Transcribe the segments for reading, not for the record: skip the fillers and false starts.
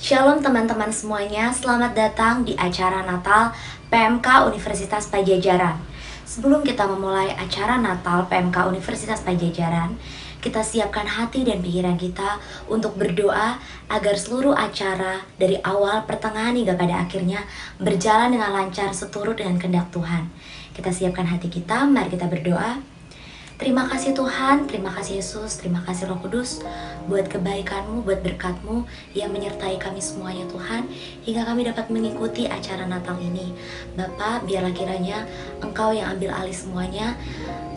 Shalom teman-teman semuanya, selamat datang di acara Natal PMK Universitas Padjadjaran. Sebelum kita memulai acara Natal PMK Universitas Padjadjaran, kita siapkan hati dan pikiran kita untuk berdoa agar seluruh acara dari awal, pertengahan hingga pada akhirnya berjalan dengan lancar seturut dengan kehendak Tuhan. Kita siapkan hati kita, mari kita berdoa. Terima kasih Tuhan, terima kasih Yesus, terima kasih Roh Kudus buat kebaikan-Mu, buat berkat-Mu yang menyertai kami semuanya Tuhan, hingga kami dapat mengikuti acara Natal ini. Bapa, biarlah kiranya Engkau yang ambil alih semuanya,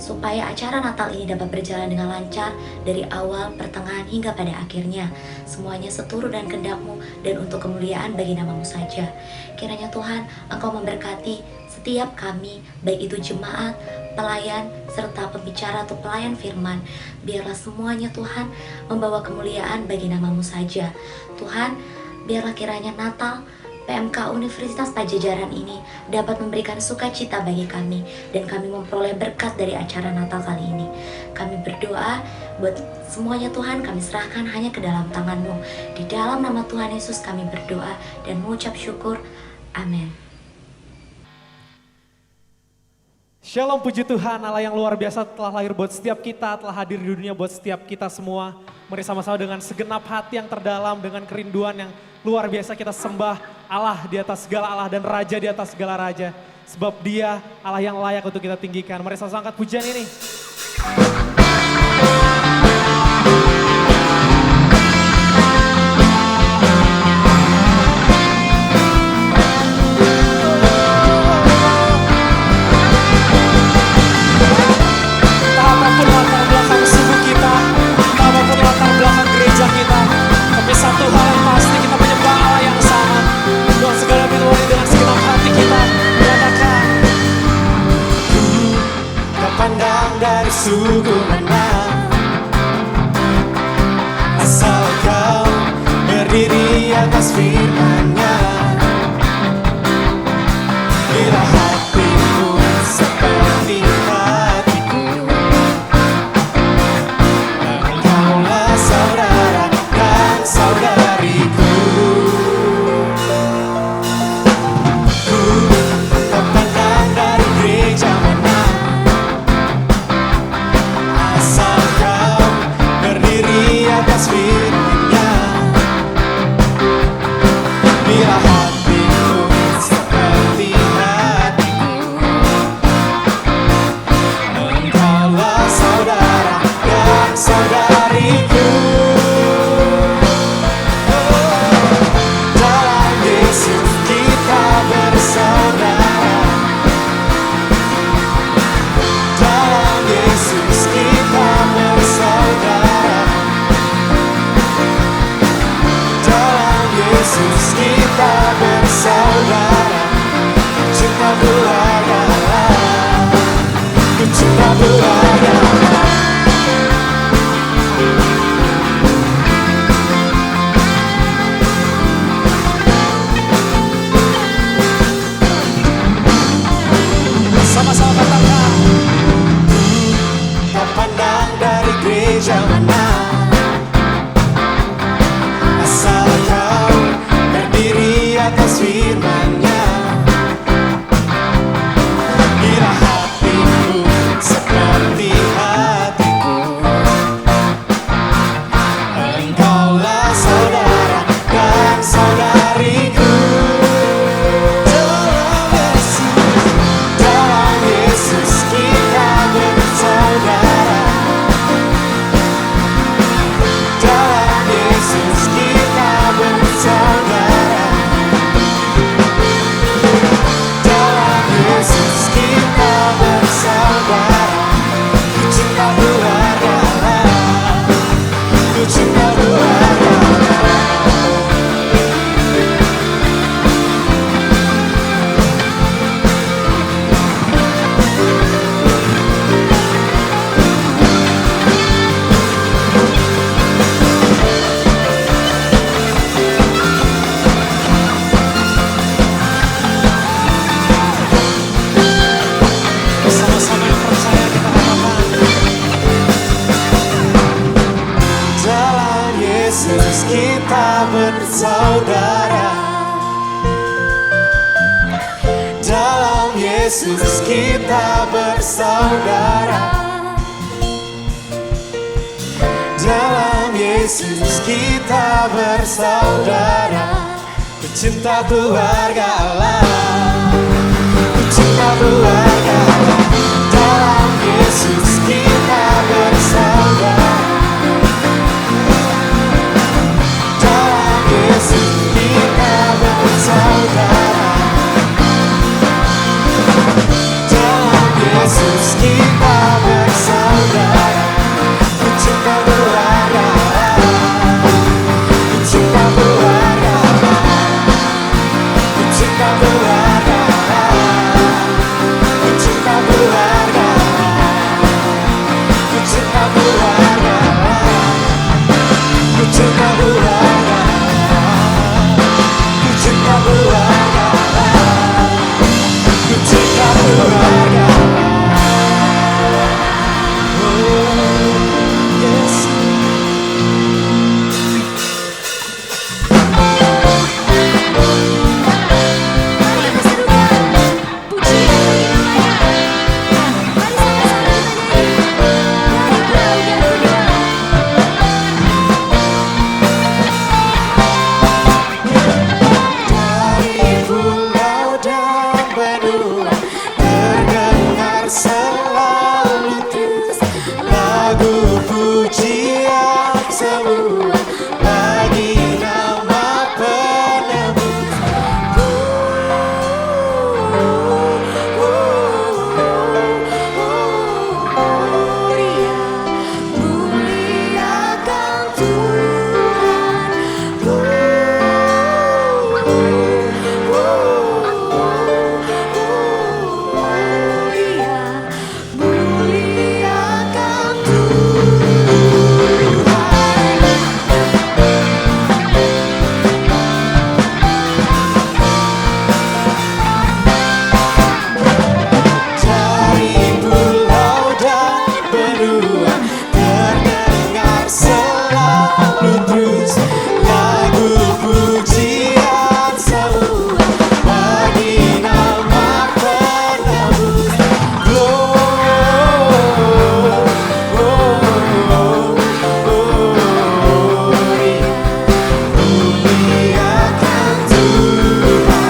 supaya acara Natal ini dapat berjalan dengan lancar dari awal, pertengahan hingga pada akhirnya. Semuanya seturut dan kehendak-Mu dan untuk kemuliaan bagi nama-Mu saja. Kiranya Tuhan, Engkau memberkati setiap kami, baik itu jemaat, pelayan, serta pembicara atau pelayan firman. Biarlah semuanya Tuhan membawa kemuliaan bagi nama-Mu saja. Tuhan, biarlah kiranya Natal PMK Universitas Padjadjaran ini dapat memberikan sukacita bagi kami, dan kami memperoleh berkat dari acara Natal kali ini. Kami berdoa buat semuanya Tuhan, kami serahkan hanya ke dalam tangan-Mu. Di dalam nama Tuhan Yesus kami berdoa dan mengucap syukur. Amin. Shalom, puji Tuhan, Allah yang luar biasa telah lahir buat setiap kita, telah hadir di dunia buat setiap kita semua. Mari sama-sama dengan segenap hati yang terdalam, dengan kerinduan yang luar biasa kita sembah Allah di atas segala Allah dan Raja di atas segala Raja. Sebab Dia Allah yang layak untuk kita tinggikan. Mari sama-sama angkat pujian ini. Satu hal yang pasti, kita menyembah Allah yang sama. Dengan segala firman, dengan segenap hati kita menyatakan, ku tak pandang dari suku mana, asal kau berdiri atas firman-Nya. Bila hatimu seperti hatiku, engkaulah saudara dan saudariku. Ku tak pandang dari gereja mana, asal kau berdiri atas firman-Nya. bersaudara. Dalam Yesus kita bersaudara. Dalam Yesus kita bersaudara. Ku cinta keluarga Allah. Ku cinta keluarga Allah. Dalam Yesus kita bersaudara. Dalam Yesus kita bersaudara. Dalam Yesus kita bersaudara. Ku cinta keluarga Allah. Ku cinta keluarga Allah. Ku cinta keluarga Allah. Ku cinta keluarga Allah. Ku cinta keluarga Allah. Ku cinta keluarga Allah. Ku cinta keluarga Allah. Ku cinta keluarga Allah. Oh, yes. Mari kita serukan puji bagi namanya. Mari sama-sama kita nyanyi dari pulau Dari pulau dan benua terdengar selalu terus lagu pujian semua bagi nama penebus. Muliakan Tuhan. Muliakan Dari pulau dan benua terdengar selalu terus lagu pujian semua bagi nama penebus. Muliakan Tuhan.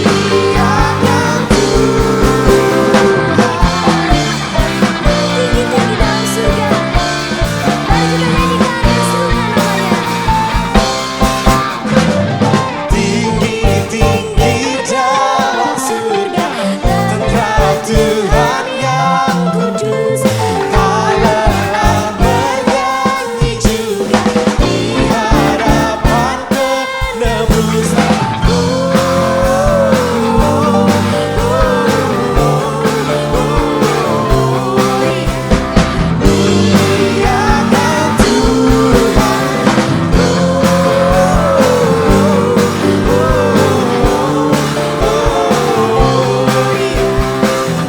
Muliakan tinggi-tinggi dalam surga. Mari kita nyanyikan dan serukan namanya. tinggi-tinggi dalam surga, tentara Tuhan yang kudus. Haleluya menyanyi juga di hadapan penebus. Muliakan Tuhan.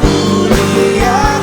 Muliakan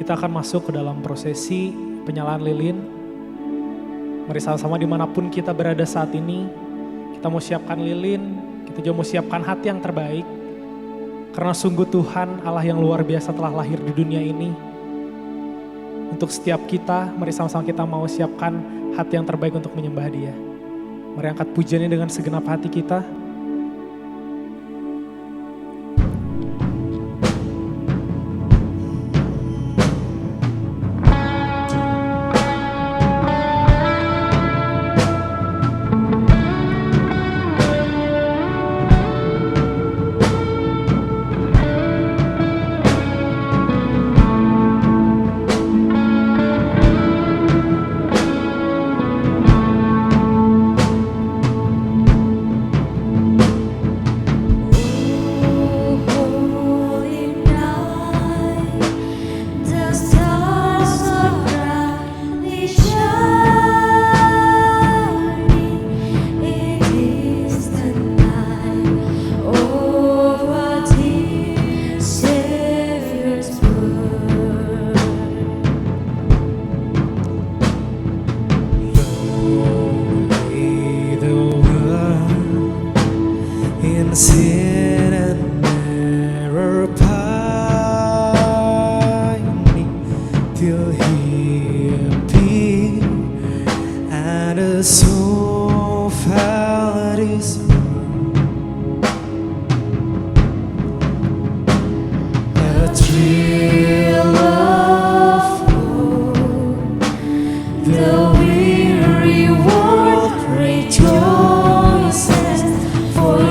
kita akan masuk ke dalam prosesi penyalaan lilin. Mari sama-sama dimanapun kita berada saat ini, kita mau siapkan lilin, kita juga mau siapkan hati yang terbaik. Karena sungguh Tuhan Allah yang luar biasa telah lahir di dunia ini. Untuk setiap kita, mari sama-sama kita mau siapkan hati yang terbaik untuk menyembah Dia. Mari angkat pujiannya dengan segenap hati kita. Sin and error pining till He appeared, and the soul felt His a thrill of hope. The weary world rejoices, for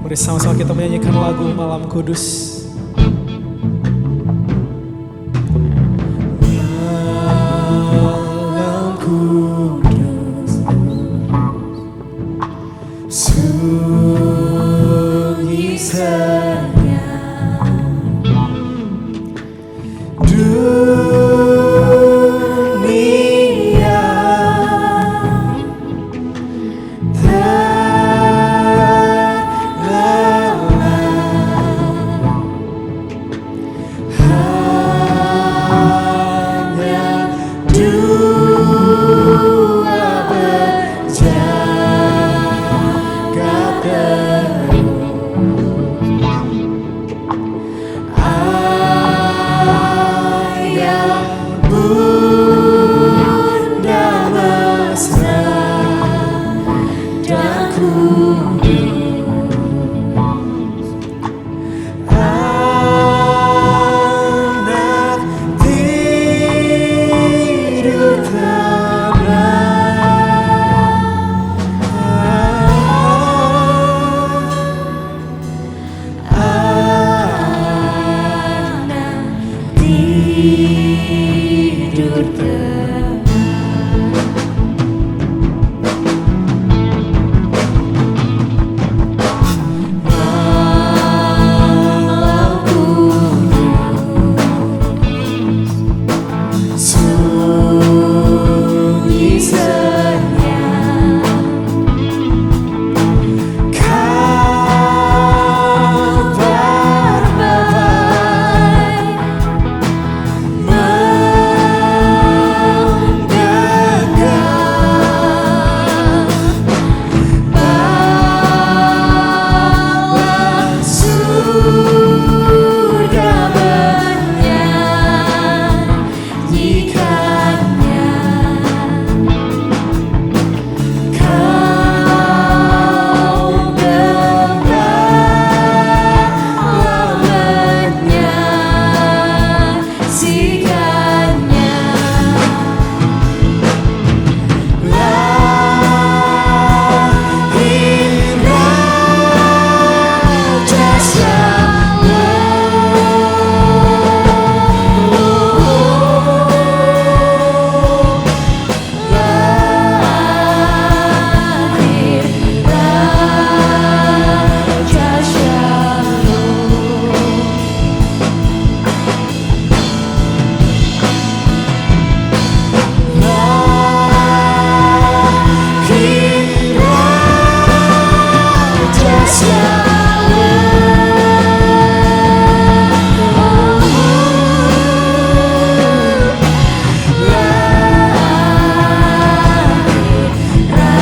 Mari sama-sama kita menyanyikan lagu Malam Kudus. Malam kudus, sunyi senyap, dunia hanya dua berjaga terus. Ayah bunda mesra dan kudus, anak tidur tenang. Malam kudus, sunyi senyap, kabar baik menggegam, balas sudah menyanyikannya. Kau gembala menyaksikannya. Lahir Raja Shalom, lahir Raja Shalom. Lahir Raja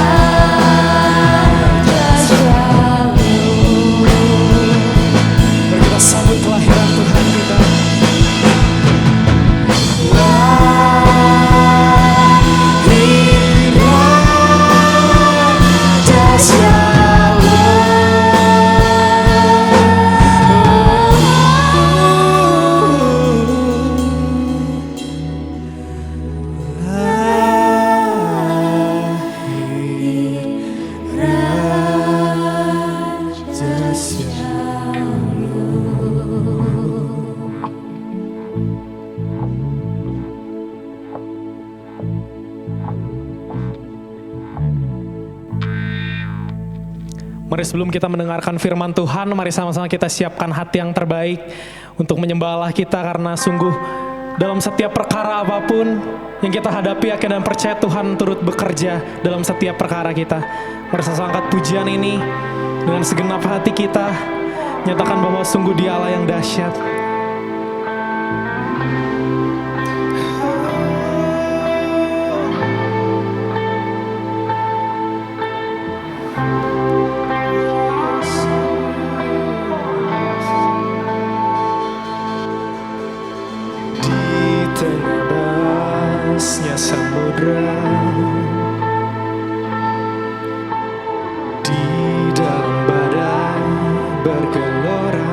Mari kita sambut kelahiran Tuhan kita. Lahir Raja Mari sebelum kita mendengarkan firman Tuhan, mari sama-sama kita siapkan hati yang terbaik untuk menyembah Allah kita, karena sungguh dalam setiap perkara apapun yang kita hadapi, yakin dan percaya Tuhan turut bekerja dalam setiap perkara kita. Mari sama-sama angkat pujian ini dengan segenap hati kita, nyatakan bahwa sungguh Dia Allah yang dahsyat. di tengah derasnya samudra, di dalam badai bergelora,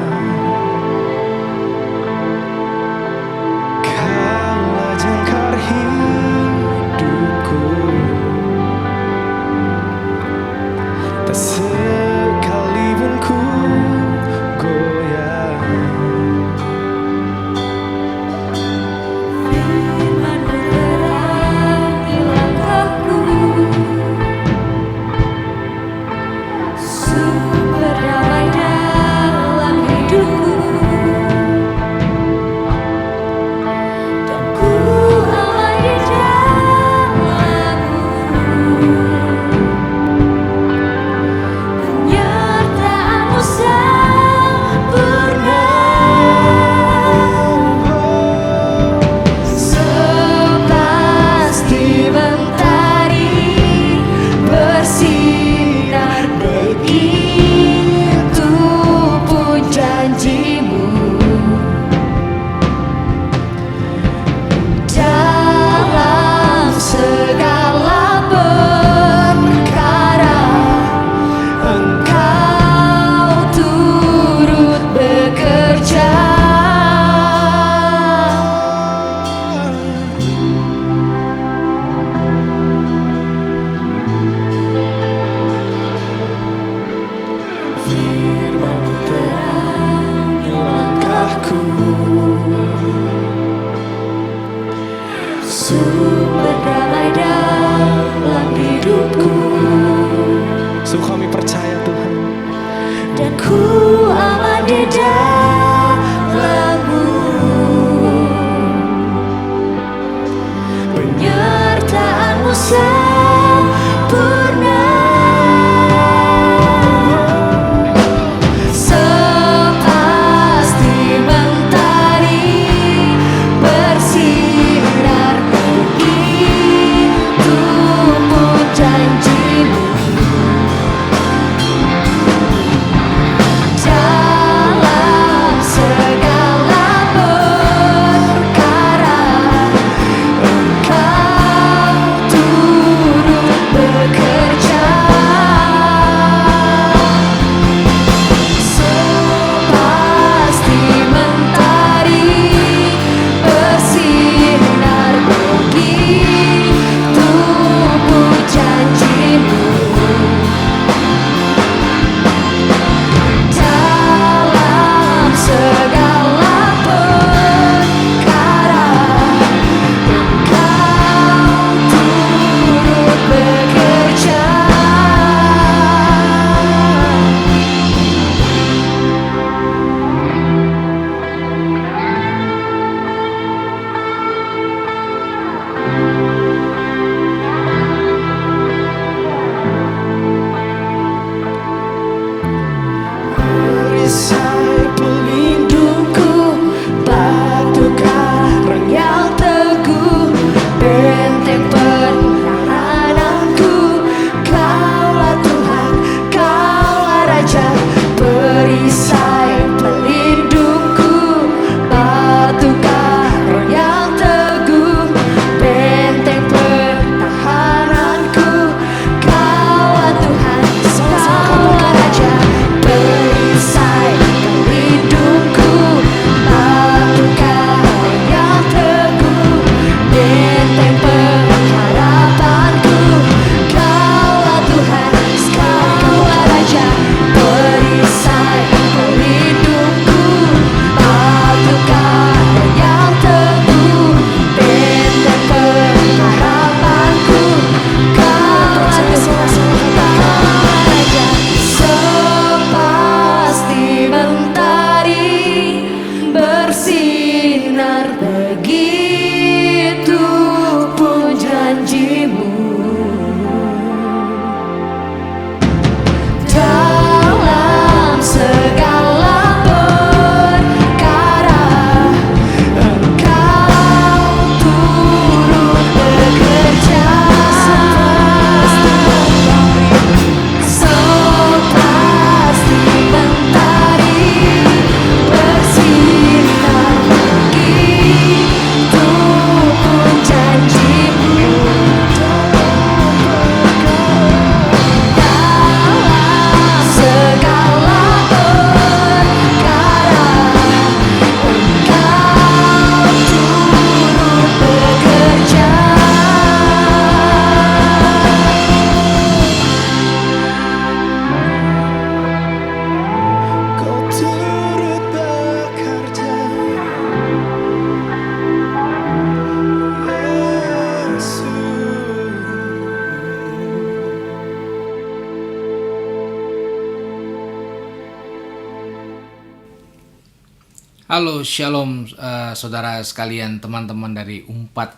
Halo, shalom saudara sekalian, teman-teman dari Umpat.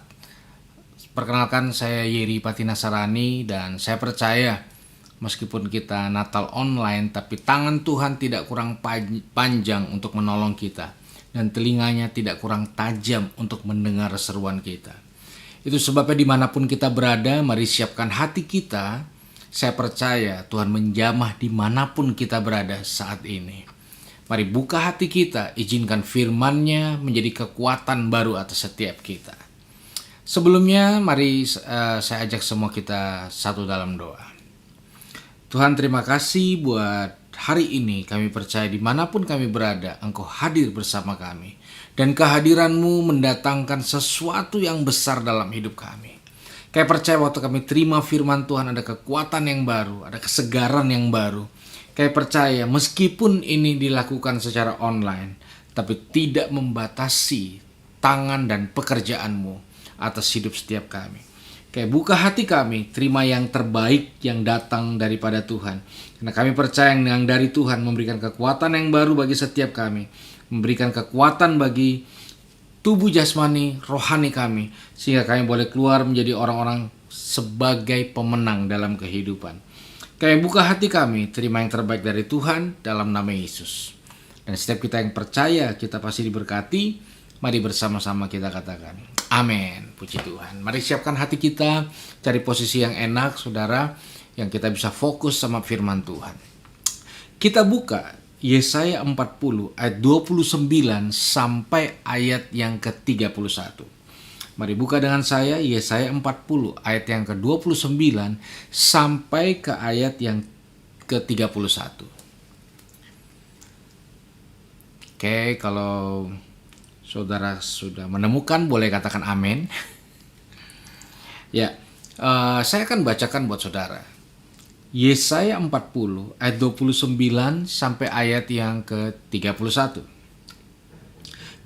Perkenalkan, saya Yeri Patinasarani dan saya percaya meskipun kita Natal online, tapi tangan Tuhan tidak kurang panjang untuk menolong kita dan telinganya tidak kurang tajam untuk mendengar seruan kita. Itu sebabnya dimanapun kita berada, mari siapkan hati kita. Saya percaya Tuhan menjamah dimanapun kita berada saat ini. Mari buka hati kita, izinkan firman-Nya menjadi kekuatan baru atas setiap kita. Sebelumnya, mari saya ajak semua kita satu dalam doa. Tuhan, terima kasih buat hari ini. Kami percaya dimanapun kami berada, Engkau hadir bersama kami. Dan kehadiran-Mu mendatangkan sesuatu yang besar dalam hidup kami. Kami percaya waktu kami terima firman Tuhan ada kekuatan yang baru, ada kesegaran yang baru. Kami percaya meskipun ini dilakukan secara online, tapi tidak membatasi tangan dan pekerjaan-Mu atas hidup setiap kami. Kami buka hati kami, terima yang terbaik yang datang daripada Tuhan. Karena kami percaya yang dari Tuhan memberikan kekuatan yang baru bagi setiap kami. Memberikan kekuatan bagi tubuh jasmani, rohani kami. Sehingga kami boleh keluar menjadi orang-orang sebagai pemenang dalam kehidupan. Kami buka hati kami, terima yang terbaik dari Tuhan dalam nama Yesus. Dan setiap kita yang percaya, kita pasti diberkati. Mari bersama-sama kita katakan, amin. Puji Tuhan. Mari siapkan hati kita, cari posisi yang enak, saudara, yang kita bisa fokus sama firman Tuhan. Kita buka Yesaya 40 ayat 29 sampai ayat yang ke-31. Mari buka dengan saya Yesaya 40 ayat yang ke-29 sampai ke ayat yang ke-31. Oke, kalau saudara sudah menemukan boleh katakan amin. Ya, saya akan bacakan buat saudara. Yesaya 40 ayat 29 sampai ayat yang ke-31.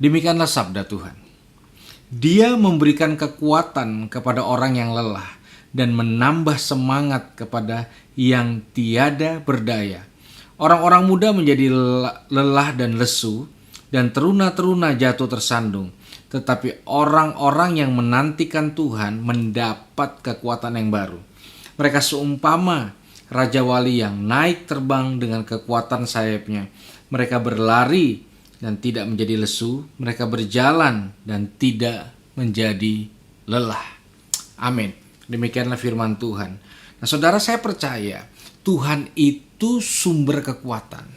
Demikianlah sabda Tuhan. Dia memberikan kekuatan kepada orang yang lelah dan menambah semangat kepada yang tiada berdaya. Orang-orang muda menjadi lelah dan lesu dan teruna-teruna jatuh tersandung. Tetapi orang-orang yang menantikan Tuhan mendapat kekuatan yang baru. Mereka seumpama Raja Wali yang naik terbang dengan kekuatan sayapnya. Mereka berlari dan tidak menjadi lesu, mereka berjalan dan tidak menjadi lelah. Amin. Demikianlah firman Tuhan. Nah, saudara, saya percaya Tuhan itu sumber kekuatan.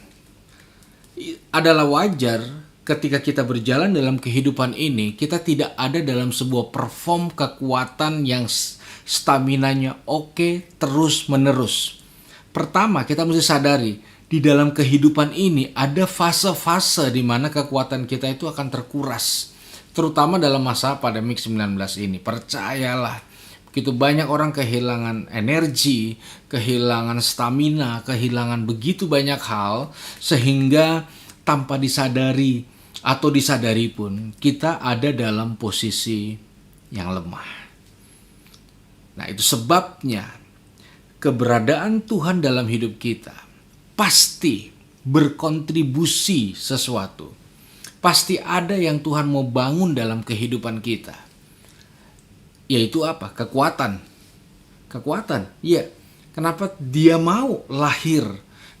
Adalah wajar ketika kita berjalan dalam kehidupan ini, kita tidak ada dalam sebuah perform kekuatan yang staminanya oke terus menerus. Pertama, kita mesti sadari di dalam kehidupan ini ada fase-fase di mana kekuatan kita itu akan terkuras. Terutama dalam masa pandemik 19 ini. Percayalah, begitu banyak orang kehilangan energi, kehilangan stamina, kehilangan begitu banyak hal. Sehingga tanpa disadari atau disadari pun kita ada dalam posisi yang lemah. Nah, itu sebabnya keberadaan Tuhan dalam hidup kita pasti berkontribusi sesuatu. Pasti ada yang Tuhan mau bangun dalam kehidupan kita. Yaitu apa? Kekuatan. Kekuatan, iya. Kenapa dia mau lahir?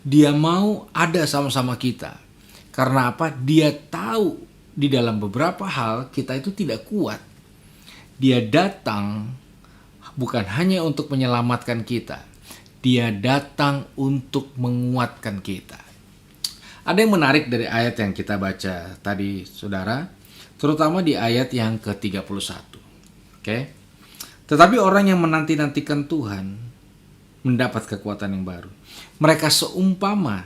Dia mau ada sama-sama kita. Karena apa? Dia tahu di dalam beberapa hal kita itu tidak kuat. Dia datang bukan hanya untuk menyelamatkan kita. Dia datang untuk menguatkan kita. Ada yang menarik dari ayat yang kita baca tadi, saudara, terutama di ayat yang ke-31. Oke. Tetapi orang yang menanti-nantikan Tuhan mendapat kekuatan yang baru. Mereka seumpama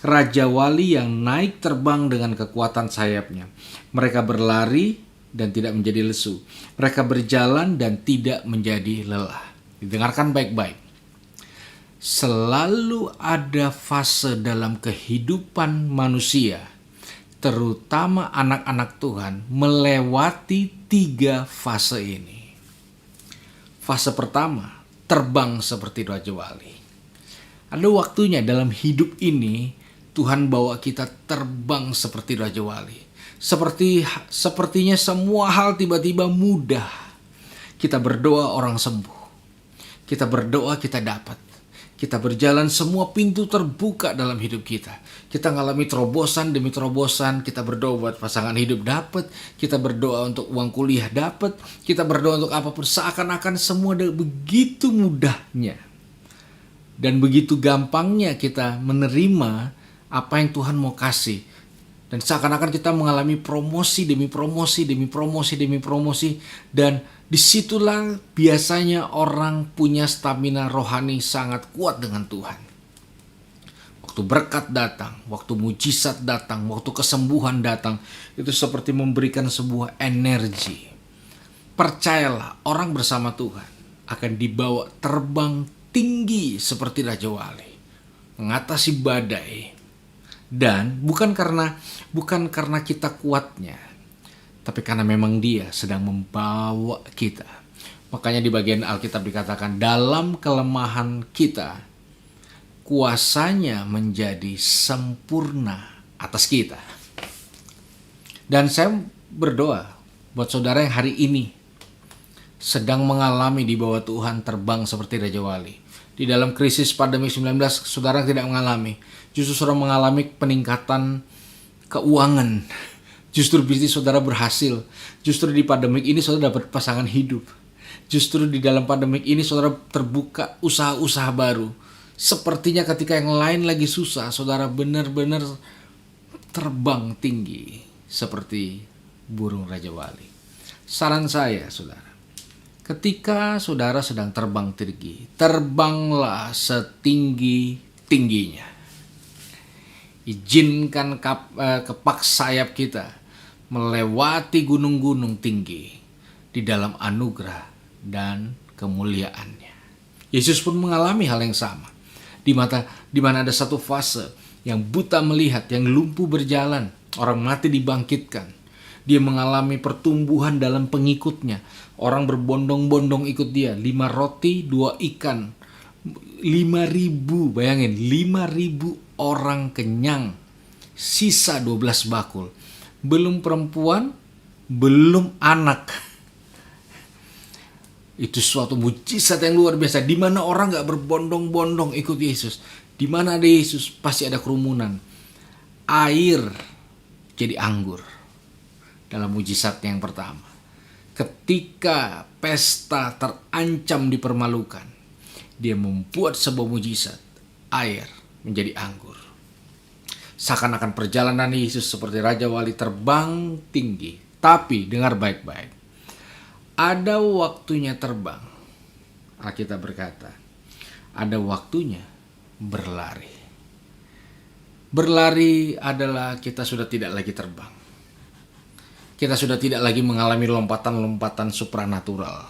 Raja Wali yang naik terbang dengan kekuatan sayapnya. Mereka berlari dan tidak menjadi lesu. Mereka berjalan dan tidak menjadi lelah. Didengarkan baik-baik. Selalu ada fase dalam kehidupan manusia, terutama anak-anak Tuhan, melewati 3 fase ini. Fase pertama, terbang seperti Raja Wali. Ada waktunya dalam hidup ini Tuhan bawa kita terbang seperti Raja Wali. Sepertinya semua hal tiba-tiba mudah. Kita berdoa orang sembuh. Kita berdoa kita dapat. Kita berjalan semua pintu terbuka dalam hidup kita. Kita ngalami terobosan demi terobosan. Kita berdoa buat pasangan hidup dapat. Kita berdoa untuk uang kuliah dapat. Kita berdoa untuk apapun. Seakan-akan semua begitu mudahnya. Dan begitu gampangnya kita menerima apa yang Tuhan mau kasih. Dan seakan-akan kita mengalami promosi demi promosi demi promosi demi promosi. Dan disitulah biasanya orang punya stamina rohani sangat kuat dengan Tuhan. Waktu berkat datang, waktu mujizat datang, waktu kesembuhan datang, itu seperti memberikan sebuah energi. Percayalah, orang bersama Tuhan akan dibawa terbang tinggi seperti Raja Wali, mengatasi badai. Dan bukan karena kita kuatnya, tapi karena memang Dia sedang membawa kita. Makanya di bagian Alkitab dikatakan, dalam kelemahan kita, kuasanya menjadi sempurna atas kita. Dan saya berdoa buat saudara yang hari ini sedang mengalami di bawah Tuhan terbang seperti Raja Wali. Di dalam krisis pandemi 19, saudara tidak mengalami. Justru saudara mengalami peningkatan keuangan. Justru bisnis saudara berhasil. Justru di pandemik ini saudara dapat pasangan hidup. Justru di dalam pandemik ini saudara terbuka usaha-usaha baru. Sepertinya ketika yang lain lagi susah, saudara benar-benar terbang tinggi seperti burung Raja Wali. Saran saya, saudara, ketika saudara sedang terbang tinggi, terbanglah setinggi-tingginya. Izinkan kepak sayap kita melewati gunung-gunung tinggi di dalam anugerah dan kemuliaannya. Yesus pun mengalami hal yang sama. Di mana ada satu fase yang buta melihat, yang lumpuh berjalan, orang mati dibangkitkan. Dia mengalami pertumbuhan dalam pengikutnya. Orang berbondong-bondong ikut dia. 5 roti, 2 ikan. 5.000, bayangin, 5.000 orang kenyang. Sisa 12 bakul. Belum perempuan, belum anak. Itu suatu mujizat yang luar biasa. Di mana orang gak berbondong-bondong ikut Yesus. Di mana ada Yesus, pasti ada kerumunan. Air jadi anggur. Dalam mujizat yang pertama. Ketika pesta terancam dipermalukan, Dia membuat sebuah mujizat. Air menjadi anggur. Seakan-akan perjalanan Yesus seperti Raja Wali terbang tinggi. Tapi dengar baik-baik. Ada waktunya terbang. Alkitab berkata, ada waktunya berlari. Berlari adalah kita sudah tidak lagi terbang. Kita sudah tidak lagi mengalami lompatan-lompatan supranatural.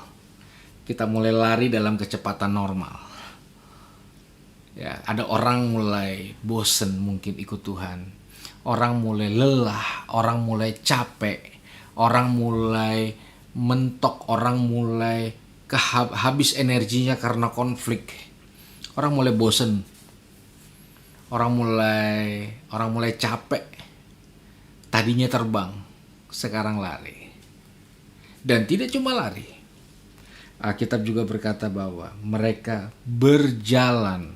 Kita mulai lari dalam kecepatan normal. Ya, ada orang mulai bosen mungkin ikut Tuhan. Orang mulai lelah, orang mulai capek, orang mulai mentok, orang mulai habis energinya karena konflik. Orang mulai bosen. Orang mulai capek. Tadinya terbang, sekarang lari. Dan tidak cuma lari. Alkitab juga berkata bahwa mereka berjalan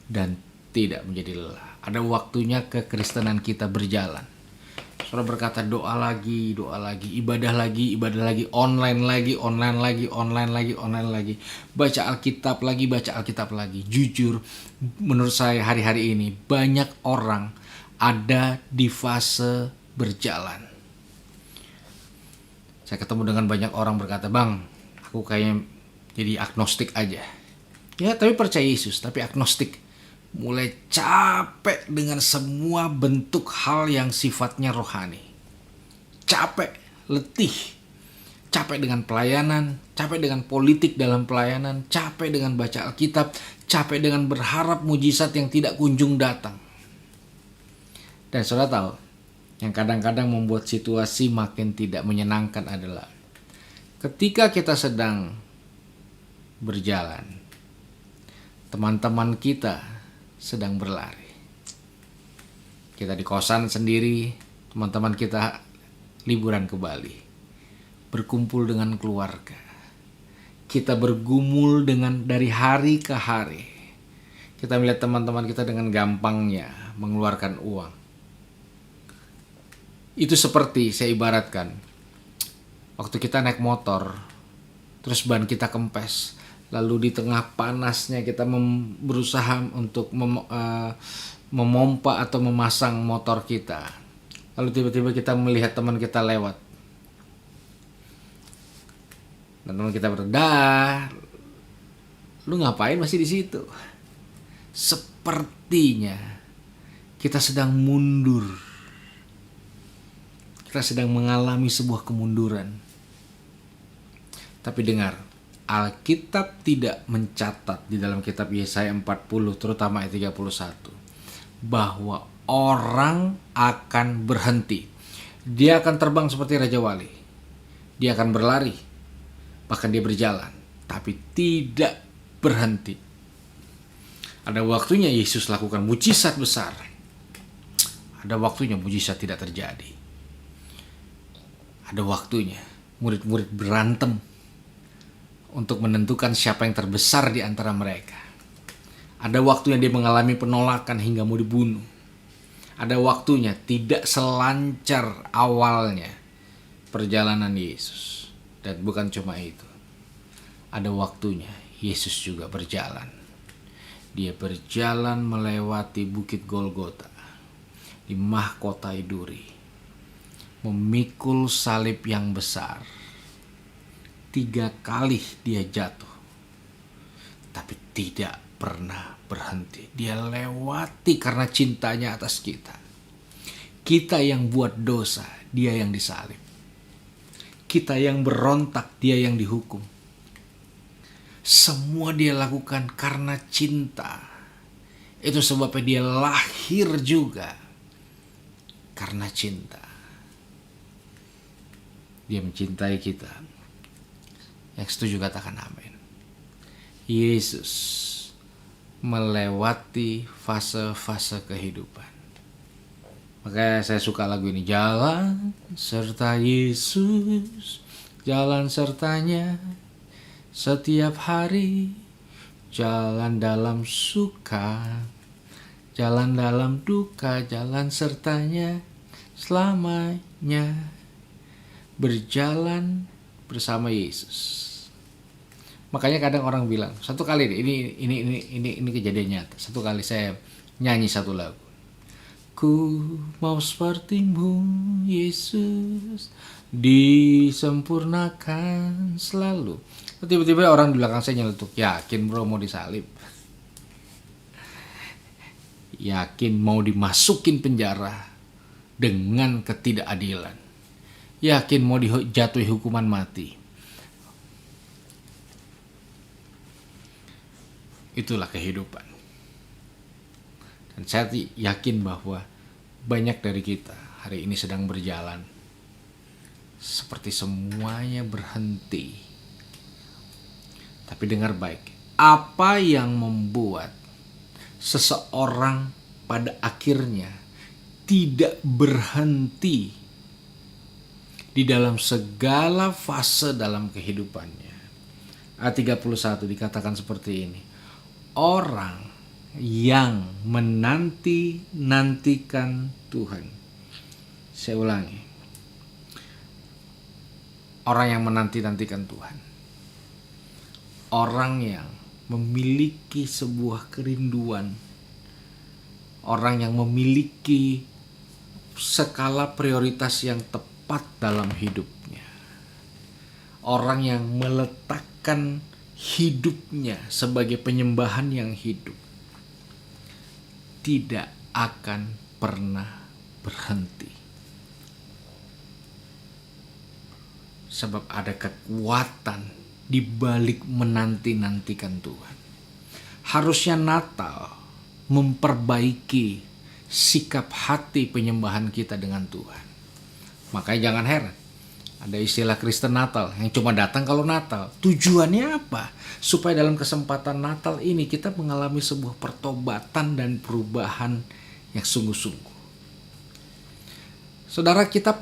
dan tidak menjadi lelah. Ada waktunya kekristenan kita berjalan. Saudara berkata doa lagi, ibadah lagi, online lagi. Baca Alkitab lagi. Jujur, menurut saya hari-hari ini banyak orang ada di fase berjalan. Saya ketemu dengan banyak orang berkata, "Bang, aku kayaknya jadi agnostik aja." Ya, tapi percaya Yesus, tapi agnostik. Mulai capek dengan semua bentuk hal yang sifatnya rohani. Capek, letih. Capek dengan pelayanan, capek dengan politik dalam pelayanan, capek dengan baca Alkitab, capek dengan berharap mujizat yang tidak kunjung datang. Dan saudara tahu, yang kadang-kadang membuat situasi makin tidak menyenangkan adalah ketika kita sedang berjalan, teman-teman kita sedang berlari. Kita di kosan sendiri, teman-teman kita liburan ke Bali, berkumpul dengan keluarga. Kita bergumul dari hari ke hari. Kita melihat teman-teman kita dengan gampangnya mengeluarkan uang. Itu seperti saya ibaratkan, waktu kita naik motor, terus ban kita kempes, lalu di tengah panasnya kita berusaha untuk memompa atau memasang motor kita. Lalu tiba-tiba kita melihat teman kita lewat. Dan teman kita berdah, lu ngapain masih di situ? Sepertinya kita sedang mundur. Kita sedang mengalami sebuah kemunduran. Tapi dengar, Alkitab tidak mencatat di dalam kitab Yesaya 40, terutama ayat 31, bahwa orang akan berhenti. Dia akan terbang seperti Raja Wali. Dia akan berlari, bahkan dia berjalan, tapi tidak berhenti. Ada waktunya Yesus lakukan mujizat besar. Ada waktunya mujizat tidak terjadi. Ada waktunya murid-murid berantem untuk menentukan siapa yang terbesar di antara mereka. Ada waktunya dia mengalami penolakan hingga mau dibunuh. Ada waktunya tidak selancar awalnya perjalanan Yesus. Dan bukan cuma itu. Ada waktunya Yesus juga berjalan. Dia berjalan melewati Bukit Golgota, di mahkota Duri, memikul salib yang besar. 3 kali dia jatuh, tapi tidak pernah berhenti. Dia lewati karena cintanya atas kita. Kita yang buat dosa, dia yang disalib. Kita yang berontak, dia yang dihukum. Semua dia lakukan karena cinta. Itu sebabnya dia lahir juga karena cinta. Dia mencintai kita. Yang setuju katakan amin. Yesus melewati fase-fase kehidupan. Makanya saya suka lagu ini. Jalan serta Yesus, jalan sertanya setiap hari, jalan dalam suka, jalan dalam duka, jalan sertanya selamanya, berjalan bersama Yesus. Makanya kadang orang bilang, satu kali ini kejadian nyata. Satu kali saya nyanyi satu lagu. Ku mau sepertimu Yesus, disempurnakan selalu. Tiba-tiba orang di belakang saya nyeletuk, yakin bro mau disalib? Yakin mau dimasukin penjara dengan ketidakadilan? Yakin mau dijatuhi hukuman mati? Itulah kehidupan. Dan saya yakin bahwa banyak dari kita hari ini sedang berjalan seperti semuanya berhenti. Tapi dengar baik, apa yang membuat seseorang pada akhirnya tidak berhenti di dalam segala fase dalam kehidupannya? Ayat 31 dikatakan seperti ini. Orang yang menanti-nantikan Tuhan. Saya ulangi. Orang yang menanti-nantikan Tuhan. Orang yang memiliki sebuah kerinduan. Orang yang memiliki skala prioritas yang tepat dalam hidupnya. Orang yang meletakkan hidupnya sebagai penyembahan yang hidup. Tidak akan pernah berhenti. Sebab ada kekuatan di balik menanti-nantikan Tuhan. Harusnya Natal memperbaiki sikap hati penyembahan kita dengan Tuhan. Makanya jangan heran. Ada istilah Kristen Natal yang cuma datang kalau Natal. Tujuannya apa? Supaya dalam kesempatan Natal ini kita mengalami sebuah pertobatan dan perubahan yang sungguh-sungguh. Saudara, kita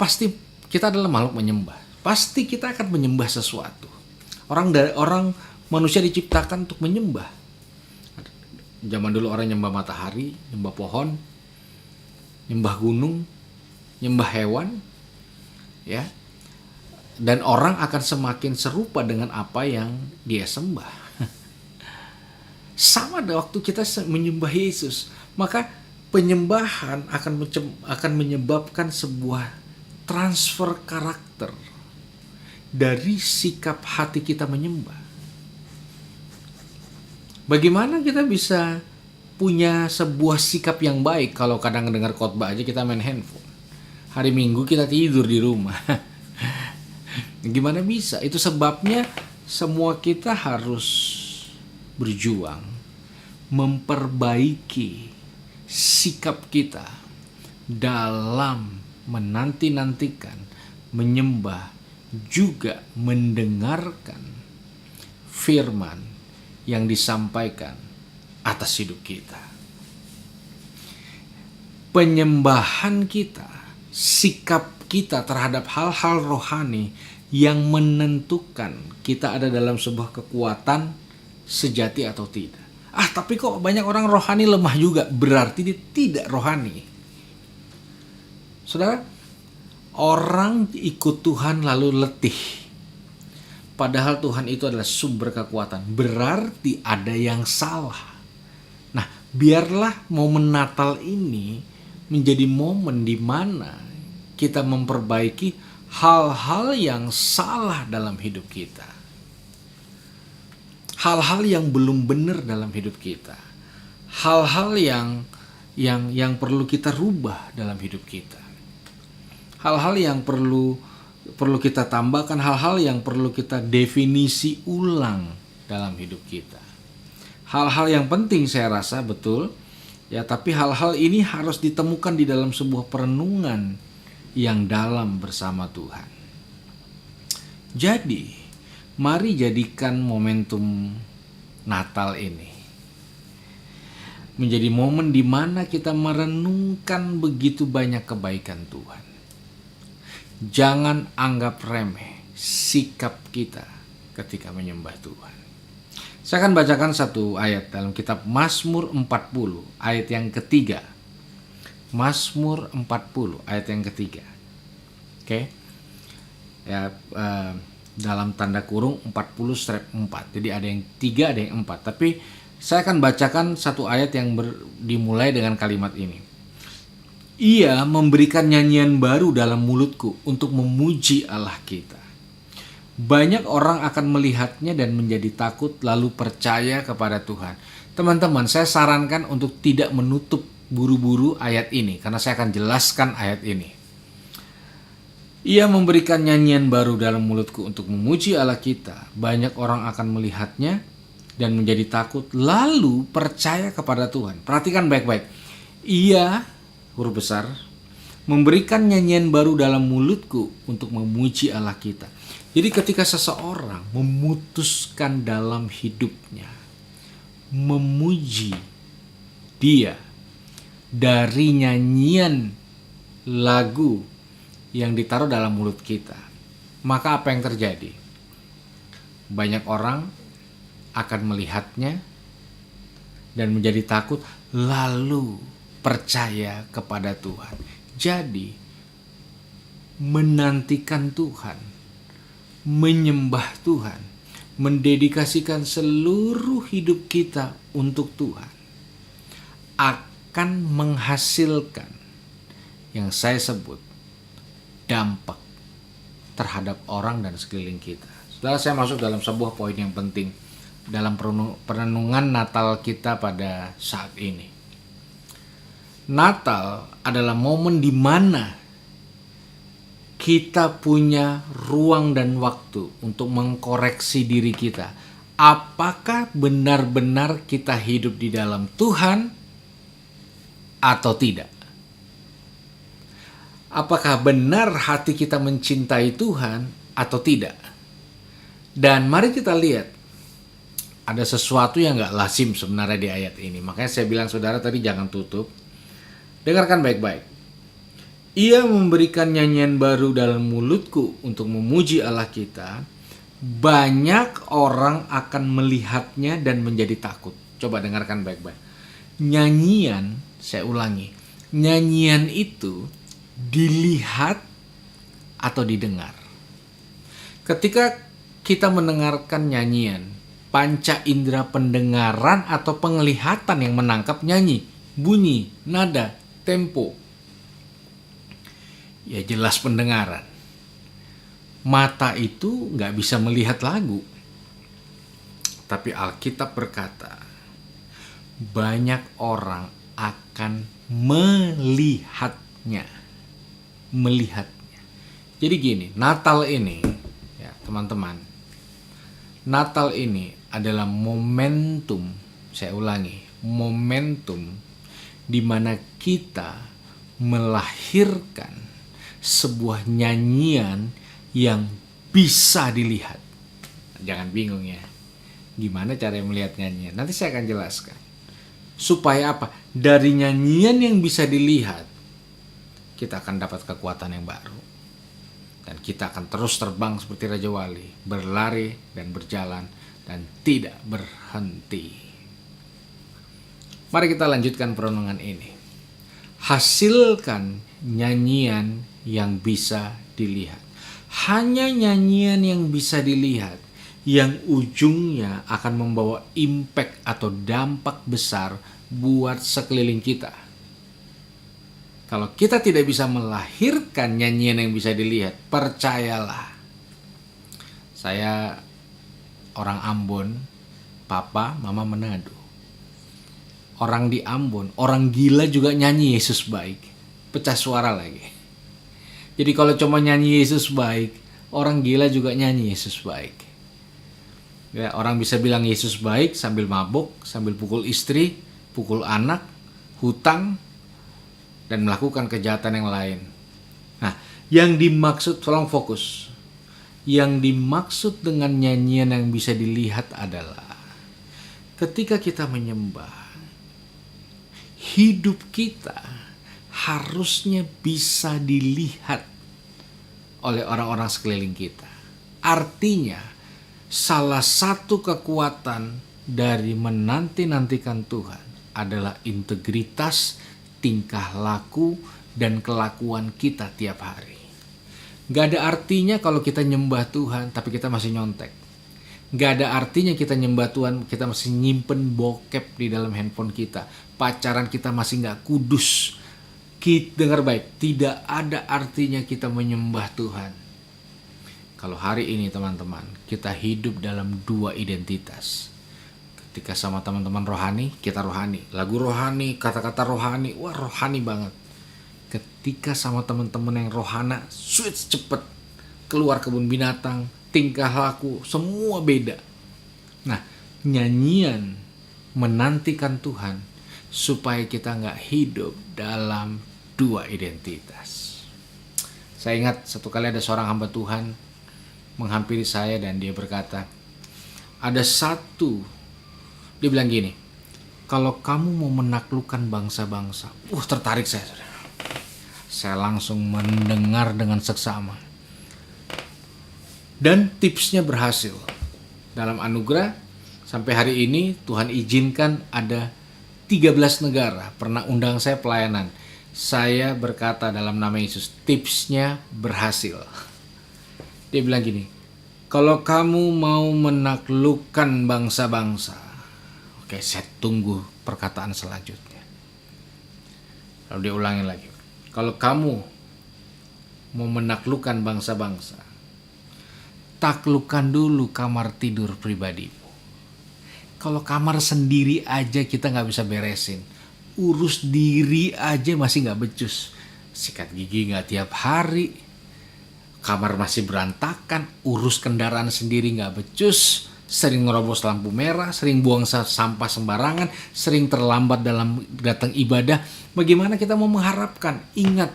kita adalah makhluk menyembah. Pasti kita akan menyembah sesuatu. Orang manusia diciptakan untuk menyembah. Zaman dulu orang nyembah matahari, nyembah pohon, nyembah gunung, nyembah hewan, ya. Dan orang akan semakin serupa dengan apa yang dia sembah. Sama waktu kita menyembah Yesus, maka penyembahan akan menyebabkan sebuah transfer karakter dari sikap hati kita menyembah. Bagaimana kita bisa punya sebuah sikap yang baik kalau kadang dengar khotbah aja kita main handphone? Hari Minggu kita tidur di rumah. Gimana bisa? Itu sebabnya semua kita harus berjuang memperbaiki sikap kita dalam menanti-nantikan, menyembah, juga mendengarkan firman yang disampaikan atas hidup kita. Penyembahan kita, sikap kita terhadap hal-hal rohani yang menentukan kita ada dalam sebuah kekuatan sejati atau tidak. Tapi kok banyak orang rohani lemah juga, berarti dia tidak rohani. Saudara, orang ikut Tuhan lalu letih, padahal Tuhan itu adalah sumber kekuatan, berarti ada yang salah. Nah, biarlah momen Natal ini menjadi momen di mana kita memperbaiki hal-hal yang salah dalam hidup kita. Hal-hal yang belum benar dalam hidup kita. Hal-hal yang perlu kita rubah dalam hidup kita. Hal-hal yang perlu kita tambahkan, hal-hal yang perlu kita definisi ulang dalam hidup kita. Hal-hal yang penting saya rasa betul, ya, tapi hal-hal ini harus ditemukan di dalam sebuah perenungan yang dalam bersama Tuhan. Jadi, mari jadikan momentum Natal ini menjadi momen di mana kita merenungkan begitu banyak kebaikan Tuhan. Jangan anggap remeh sikap kita ketika menyembah Tuhan. Saya akan bacakan satu ayat dalam kitab Mazmur 40 ayat yang ketiga. Mazmur 40 ayat yang ketiga. Oke. Ya, dalam tanda kurung 40-4. Jadi ada yang 3, ada yang 4. Tapi saya akan bacakan satu ayat yang dimulai dengan kalimat ini. Ia memberikan nyanyian baru dalam mulutku untuk memuji Allah kita. Banyak orang akan melihatnya dan menjadi takut lalu percaya kepada Tuhan. Teman-teman, saya sarankan untuk tidak menutup buru-buru ayat ini karena saya akan jelaskan ayat ini. Ia memberikan nyanyian baru dalam mulutku untuk memuji Allah kita. Banyak orang akan melihatnya dan menjadi takut lalu percaya kepada Tuhan. Perhatikan baik-baik. Ia, huruf besar, memberikan nyanyian baru dalam mulutku untuk memuji Allah kita. Jadi ketika seseorang memutuskan dalam hidupnya memuji Dia dari nyanyian lagu yang ditaruh dalam mulut kita, maka apa yang terjadi? Banyak orang akan melihatnya dan menjadi takut lalu percaya kepada Tuhan. Jadi menantikan Tuhan, menyembah Tuhan, mendedikasikan seluruh hidup kita untuk Tuhan akan menghasilkan yang saya sebut dampak terhadap orang dan sekeliling kita. Setelah saya masuk dalam sebuah poin yang penting dalam perenungan Natal kita pada saat ini. Natal adalah momen di mana kita punya ruang dan waktu untuk mengkoreksi diri kita. Apakah benar-benar kita hidup di dalam Tuhan atau tidak? Apakah benar hati kita mencintai Tuhan atau tidak? Dan mari kita lihat, ada sesuatu yang gak lazim sebenarnya di ayat ini. Makanya saya bilang saudara tadi jangan tutup. Dengarkan baik-baik. Ia memberikan nyanyian baru dalam mulutku untuk memuji Allah kita. Banyak orang akan melihatnya dan menjadi takut. Coba dengarkan baik-baik. Nyanyian, saya ulangi. Nyanyian itu dilihat atau didengar. Ketika kita mendengarkan nyanyian, panca indera pendengaran atau penglihatan yang menangkap nyanyi, bunyi, nada, tempo. Ya jelas pendengaran. Mata itu nggak bisa melihat lagu. Tapi Alkitab berkata, banyak orang akan melihatnya. Melihatnya. Jadi gini, Natal ini, ya teman-teman, Natal ini adalah momentum, saya ulangi, momentum di mana kita melahirkan sebuah nyanyian yang bisa dilihat. Jangan bingung ya. Gimana cara melihat nyanyian? Nanti saya akan jelaskan. Supaya apa? Dari nyanyian yang bisa dilihat, kita akan dapat kekuatan yang baru. Dan kita akan terus terbang seperti Raja Wali, berlari dan berjalan dan tidak berhenti. Mari kita lanjutkan perenungan ini. Hasilkan nyanyian yang bisa dilihat. Hanya nyanyian yang bisa dilihat yang ujungnya akan membawa impact atau dampak besar buat sekeliling kita. Kalau kita tidak bisa melahirkan nyanyian yang bisa dilihat, percayalah. Saya orang Ambon, papa, mama Manado. Orang di Ambon, orang gila juga nyanyi Yesus baik. Pecah suara lagi. Jadi kalau cuma nyanyi Yesus baik, orang gila juga nyanyi Yesus baik. Ya, orang bisa bilang Yesus baik sambil mabuk, sambil pukul istri, pukul anak, hutang, dan melakukan kejahatan yang lain. Nah, yang dimaksud, tolong fokus. Yang dimaksud dengan nyanyian yang bisa dilihat adalah ketika kita menyembah, hidup kita harusnya bisa dilihat oleh orang-orang sekeliling kita. Artinya, salah satu kekuatan dari menanti-nantikan Tuhan adalah integritas, tingkah laku, dan kelakuan kita tiap hari. Gak ada artinya kalau kita nyembah Tuhan tapi kita masih nyontek. Gak ada artinya kita nyembah Tuhan kita masih nyimpen bokep di dalam handphone kita. Pacaran kita masih gak kudus. Dengar baik, tidak ada artinya kita menyembah Tuhan. Kalau hari ini teman-teman, kita hidup dalam dua identitas. Ketika sama teman-teman rohani, kita rohani. Lagu rohani, kata-kata rohani, wah rohani banget. Ketika sama teman-teman yang rohana, switch cepet. Keluar kebun binatang, tingkah laku, semua beda. Nah, nyanyian menantikan Tuhan supaya kita gak hidup dalam dua identitas. Saya ingat satu kali ada seorang hamba Tuhan menghampiri saya dan dia berkata, dia bilang gini, kalau kamu mau menaklukkan bangsa-bangsa, tertarik saya. Saya langsung mendengar dengan seksama. Dan tipsnya berhasil. Dalam anugerah, sampai hari ini Tuhan izinkan ada 13 negara pernah undang saya pelayanan. Saya berkata dalam nama Yesus, tipsnya berhasil. Dia bilang gini, kalau kamu mau menaklukkan bangsa-bangsa, oke, saya tunggu perkataan selanjutnya. Lalu dia ulangi lagi, kalau kamu mau menaklukkan bangsa-bangsa, taklukkan dulu kamar tidur pribadimu. Kalau kamar sendiri aja kita gak bisa beresin, urus diri aja masih gak becus. Sikat gigi gak tiap hari, kamar masih berantakan, urus kendaraan sendiri gak becus, sering ngerobos lampu merah, sering buang sampah sembarangan, sering terlambat dalam datang ibadah. Bagaimana kita mau mengharapkan? Ingat,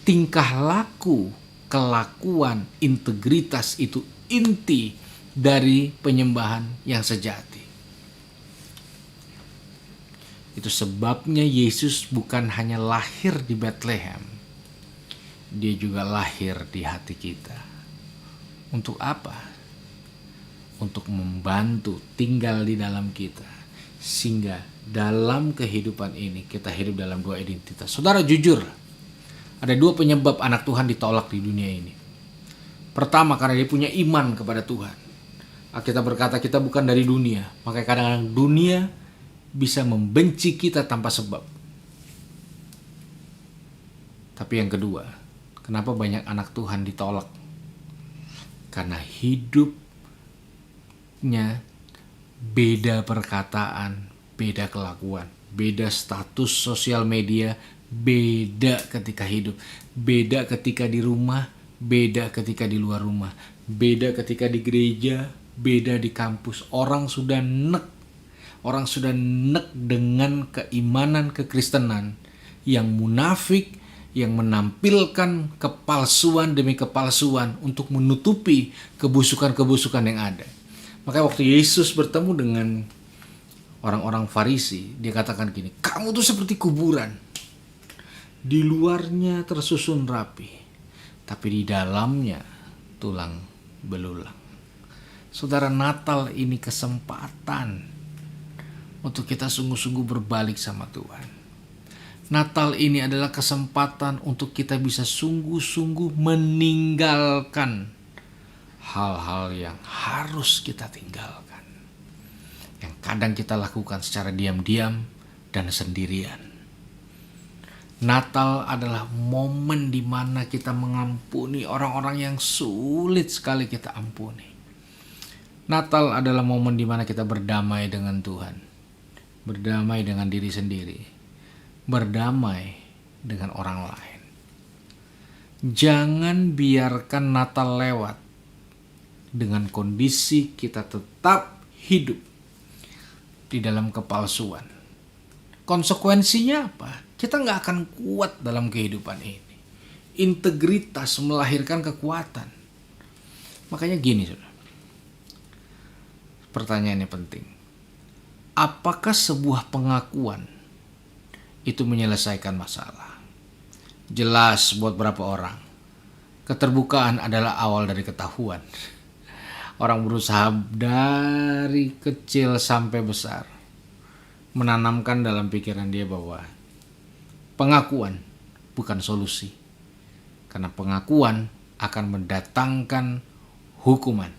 tingkah laku, kelakuan, integritas itu inti dari penyembahan yang sejati. Itu sebabnya Yesus bukan hanya lahir di Bethlehem. Dia juga lahir di hati kita. Untuk apa? Untuk membantu tinggal di dalam kita. Sehingga dalam kehidupan ini kita hidup dalam dua identitas. Saudara, jujur, ada dua penyebab anak Tuhan ditolak di dunia ini. Pertama, karena dia punya iman kepada Tuhan. Alkitab berkata kita bukan dari dunia. Makanya kadang-kadang dunia bisa membenci kita tanpa sebab. Tapi yang kedua, kenapa banyak anak Tuhan ditolak? Karena hidupnya beda perkataan, beda kelakuan, beda status sosial media, beda ketika hidup, beda ketika di rumah, beda ketika di luar rumah, beda ketika di gereja, beda di kampus. Orang sudah nek dengan keimanan kekristenan yang munafik, yang menampilkan kepalsuan demi kepalsuan untuk menutupi kebusukan-kebusukan yang ada. Makanya waktu Yesus bertemu dengan orang-orang Farisi, dia katakan gini, kamu tuh seperti kuburan. Di luarnya tersusun rapi, tapi di dalamnya tulang belulang. Saudara, Natal ini kesempatan untuk kita sungguh-sungguh berbalik sama Tuhan. Natal ini adalah kesempatan untuk kita bisa sungguh-sungguh meninggalkan hal-hal yang harus kita tinggalkan, yang kadang kita lakukan secara diam-diam dan sendirian. Natal adalah momen di mana kita mengampuni orang-orang yang sulit sekali kita ampuni. Natal adalah momen di mana kita berdamai dengan Tuhan, berdamai dengan diri sendiri, berdamai dengan orang lain. Jangan biarkan Natal lewat dengan kondisi kita tetap hidup di dalam kepalsuan. Konsekuensinya apa? Kita nggak akan kuat dalam kehidupan ini. Integritas melahirkan kekuatan. Makanya gini, saudara. Pertanyaannya penting. Apakah sebuah pengakuan itu menyelesaikan masalah? Jelas buat berapa orang. Keterbukaan adalah awal dari ketahuan. Orang berusaha dari kecil sampai besar menanamkan dalam pikiran dia bahwa pengakuan bukan solusi. Karena pengakuan akan mendatangkan hukuman.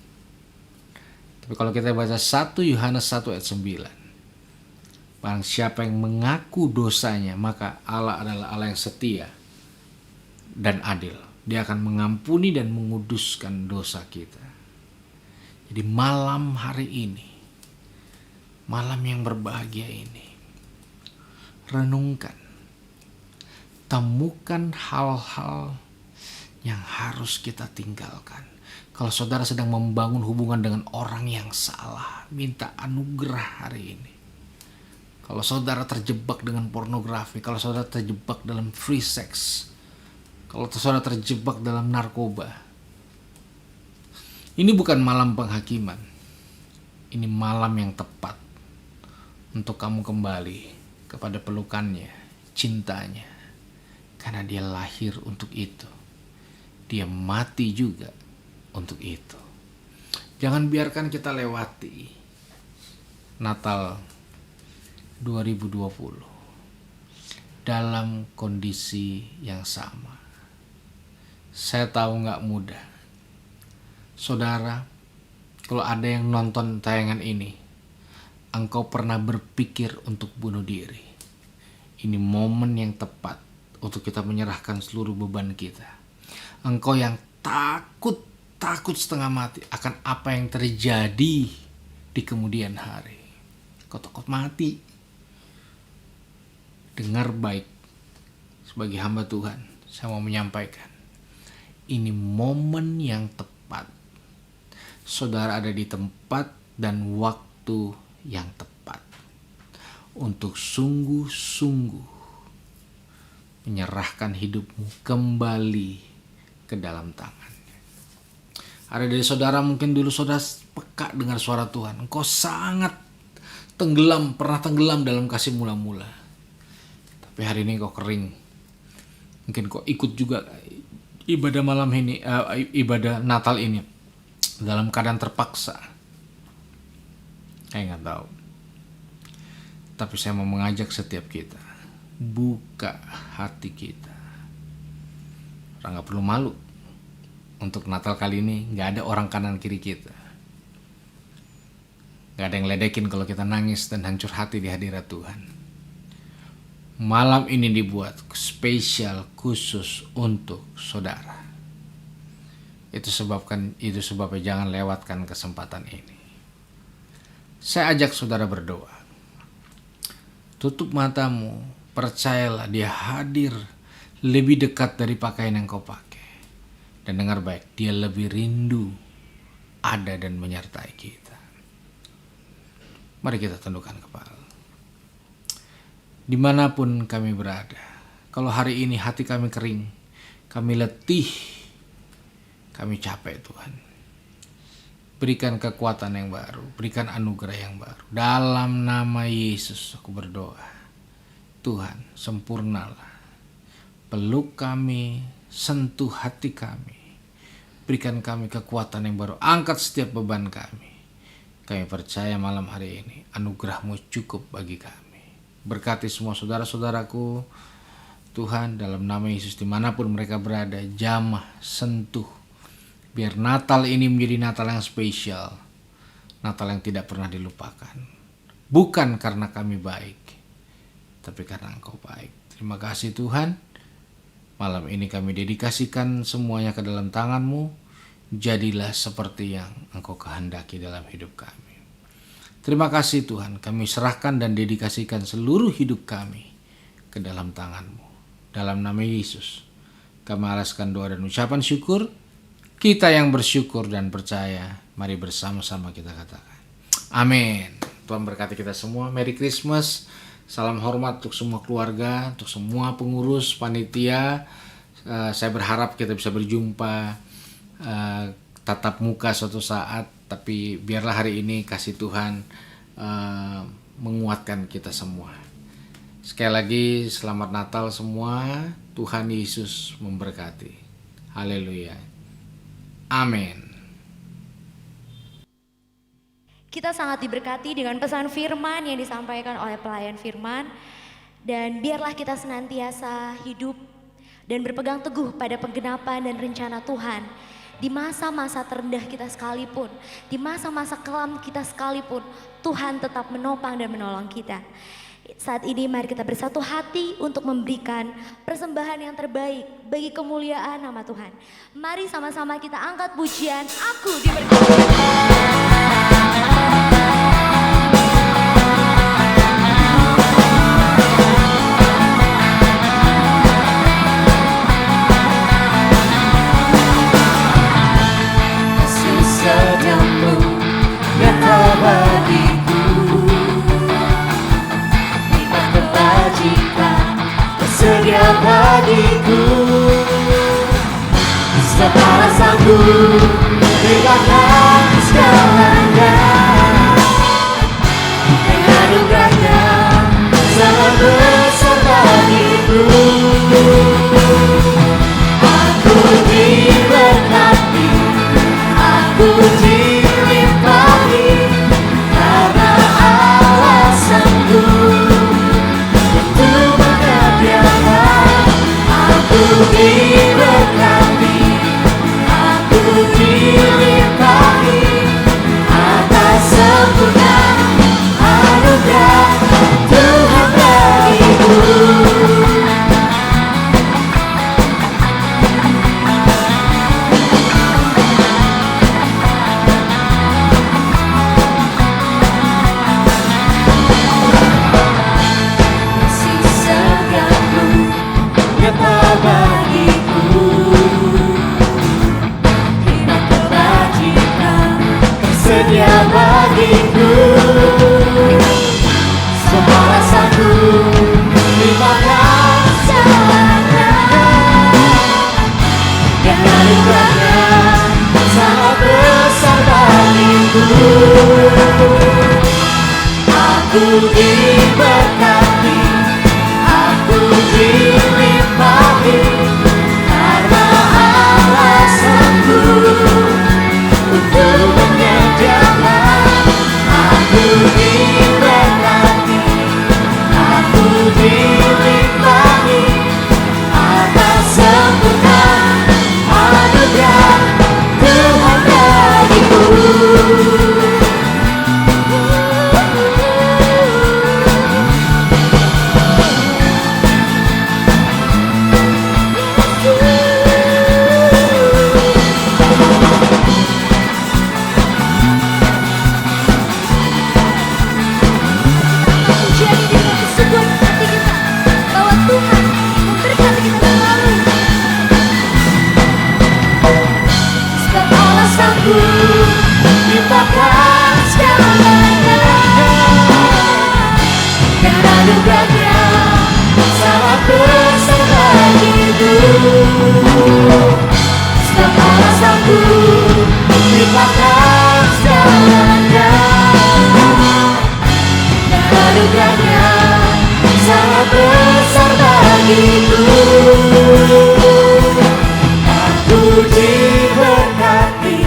Tapi kalau kita baca 1 Yohanes 1 ayat 9. Barang siapa yang mengaku dosanya, maka Allah adalah Allah yang setia dan adil. Dia akan mengampuni dan menguduskan dosa kita. Jadi malam hari ini, malam yang berbahagia ini, renungkan, temukan hal-hal yang harus kita tinggalkan. Kalau saudara sedang membangun hubungan dengan orang yang salah, minta anugerah hari ini. Kalau saudara terjebak dengan pornografi, kalau saudara terjebak dalam free sex, kalau saudara terjebak dalam narkoba, ini bukan malam penghakiman. Ini malam yang tepat untuk kamu kembali kepada pelukannya, cintanya. Karena dia lahir untuk itu. Dia mati juga untuk itu. Jangan biarkan kita lewati Natal 2020 dalam kondisi yang sama. Saya tahu gak mudah. Saudara, kalau ada yang nonton tayangan ini, engkau pernah berpikir untuk bunuh diri. Ini momen yang tepat untuk kita menyerahkan seluruh beban kita. Engkau yang takut setengah mati akan apa yang terjadi di kemudian hari. Kau takut mati. Dengar baik, sebagai hamba Tuhan, saya mau menyampaikan. Ini momen yang tepat. Saudara ada di tempat dan waktu yang tepat. Untuk sungguh-sungguh menyerahkan hidupmu kembali ke dalam tangan. Ada dari saudara mungkin dulu saudara peka dengar suara Tuhan. Engkau sangat pernah tenggelam dalam kasih mula-mula. Tapi hari ini kau kering. Mungkin kau ikut juga ibadah malam ini, ibadah Natal ini dalam keadaan terpaksa. Saya nggak tahu. Tapi saya mau mengajak setiap kita, buka hati kita. Orang nggak perlu malu. Untuk Natal kali ini nggak ada orang kanan kiri kita. Nggak ada yang ledekin kalau kita nangis dan hancur hati di hadirat Tuhan. Malam ini dibuat spesial khusus untuk saudara. Itu sebabnya jangan lewatkan kesempatan ini. Saya ajak saudara berdoa. Tutup matamu, percayalah Dia hadir lebih dekat dari pakaian yang kau pakai. Dan dengar baik, Dia lebih rindu ada dan menyertai kita. Mari kita tundukkan kepala. Dimanapun kami berada, kalau hari ini hati kami kering, kami letih, kami capek Tuhan. Berikan kekuatan yang baru, berikan anugerah yang baru. Dalam nama Yesus aku berdoa. Tuhan, sempurnalah. Peluk kami, sentuh hati kami. Berikan kami kekuatan yang baru. Angkat setiap beban kami. Kami percaya malam hari ini anugerah-Mu cukup bagi kami. Berkati semua saudara-saudaraku. Tuhan, dalam nama Yesus dimanapun mereka berada, jamah, sentuh. Biar Natal ini menjadi Natal yang spesial. Natal yang tidak pernah dilupakan. Bukan karena kami baik, tapi karena Engkau baik. Terima kasih Tuhan. Malam ini kami dedikasikan semuanya ke dalam tangan-Mu. Jadilah seperti yang Engkau kehendaki dalam hidup kami. Terima kasih Tuhan, kami serahkan dan dedikasikan seluruh hidup kami ke dalam tangan-Mu. Dalam nama Yesus, kami alaskan doa dan ucapan syukur. Kita yang bersyukur dan percaya, mari bersama-sama kita katakan amin. Tuhan berkati kita semua. Merry Christmas. Salam hormat untuk semua keluarga, untuk semua pengurus, panitia. Saya berharap kita bisa berjumpa tatap muka suatu saat. Tapi biarlah hari ini kasih Tuhan menguatkan kita semua. Sekali lagi selamat Natal semua. Tuhan Yesus memberkati. Haleluya. Amin. Kita sangat diberkati dengan pesan firman yang disampaikan oleh pelayan firman. Dan biarlah kita senantiasa hidup dan berpegang teguh pada penggenapan dan rencana Tuhan. Di masa-masa terendah kita sekalipun, di masa-masa kelam kita sekalipun, Tuhan tetap menopang dan menolong kita. Saat ini mari kita bersatu hati untuk memberikan persembahan yang terbaik bagi kemuliaan nama Tuhan. Mari sama-sama kita angkat pujian, Aku Diberkati. Sedia bagiku segala sanggup berikan segalanya dengan anugerahnya sangat besar bagiku. Aku diberkati, aku dilimpahi karena Allah sanggup. Aku diberkati, aku dilimpahi atas sempurna anugerah Tuhan bagiku. Sedia bagiku semua rasaku, terima kasih segalanya dan anugerahnya sangat besar bagiku. Aku diberkati, aku dilimpahi karena anugerahnya sangat besar bagiku. Sebab Allah sanggup limpahkan segalanya, dan anugerahnya sangat besar bagiku. Aku diberkati,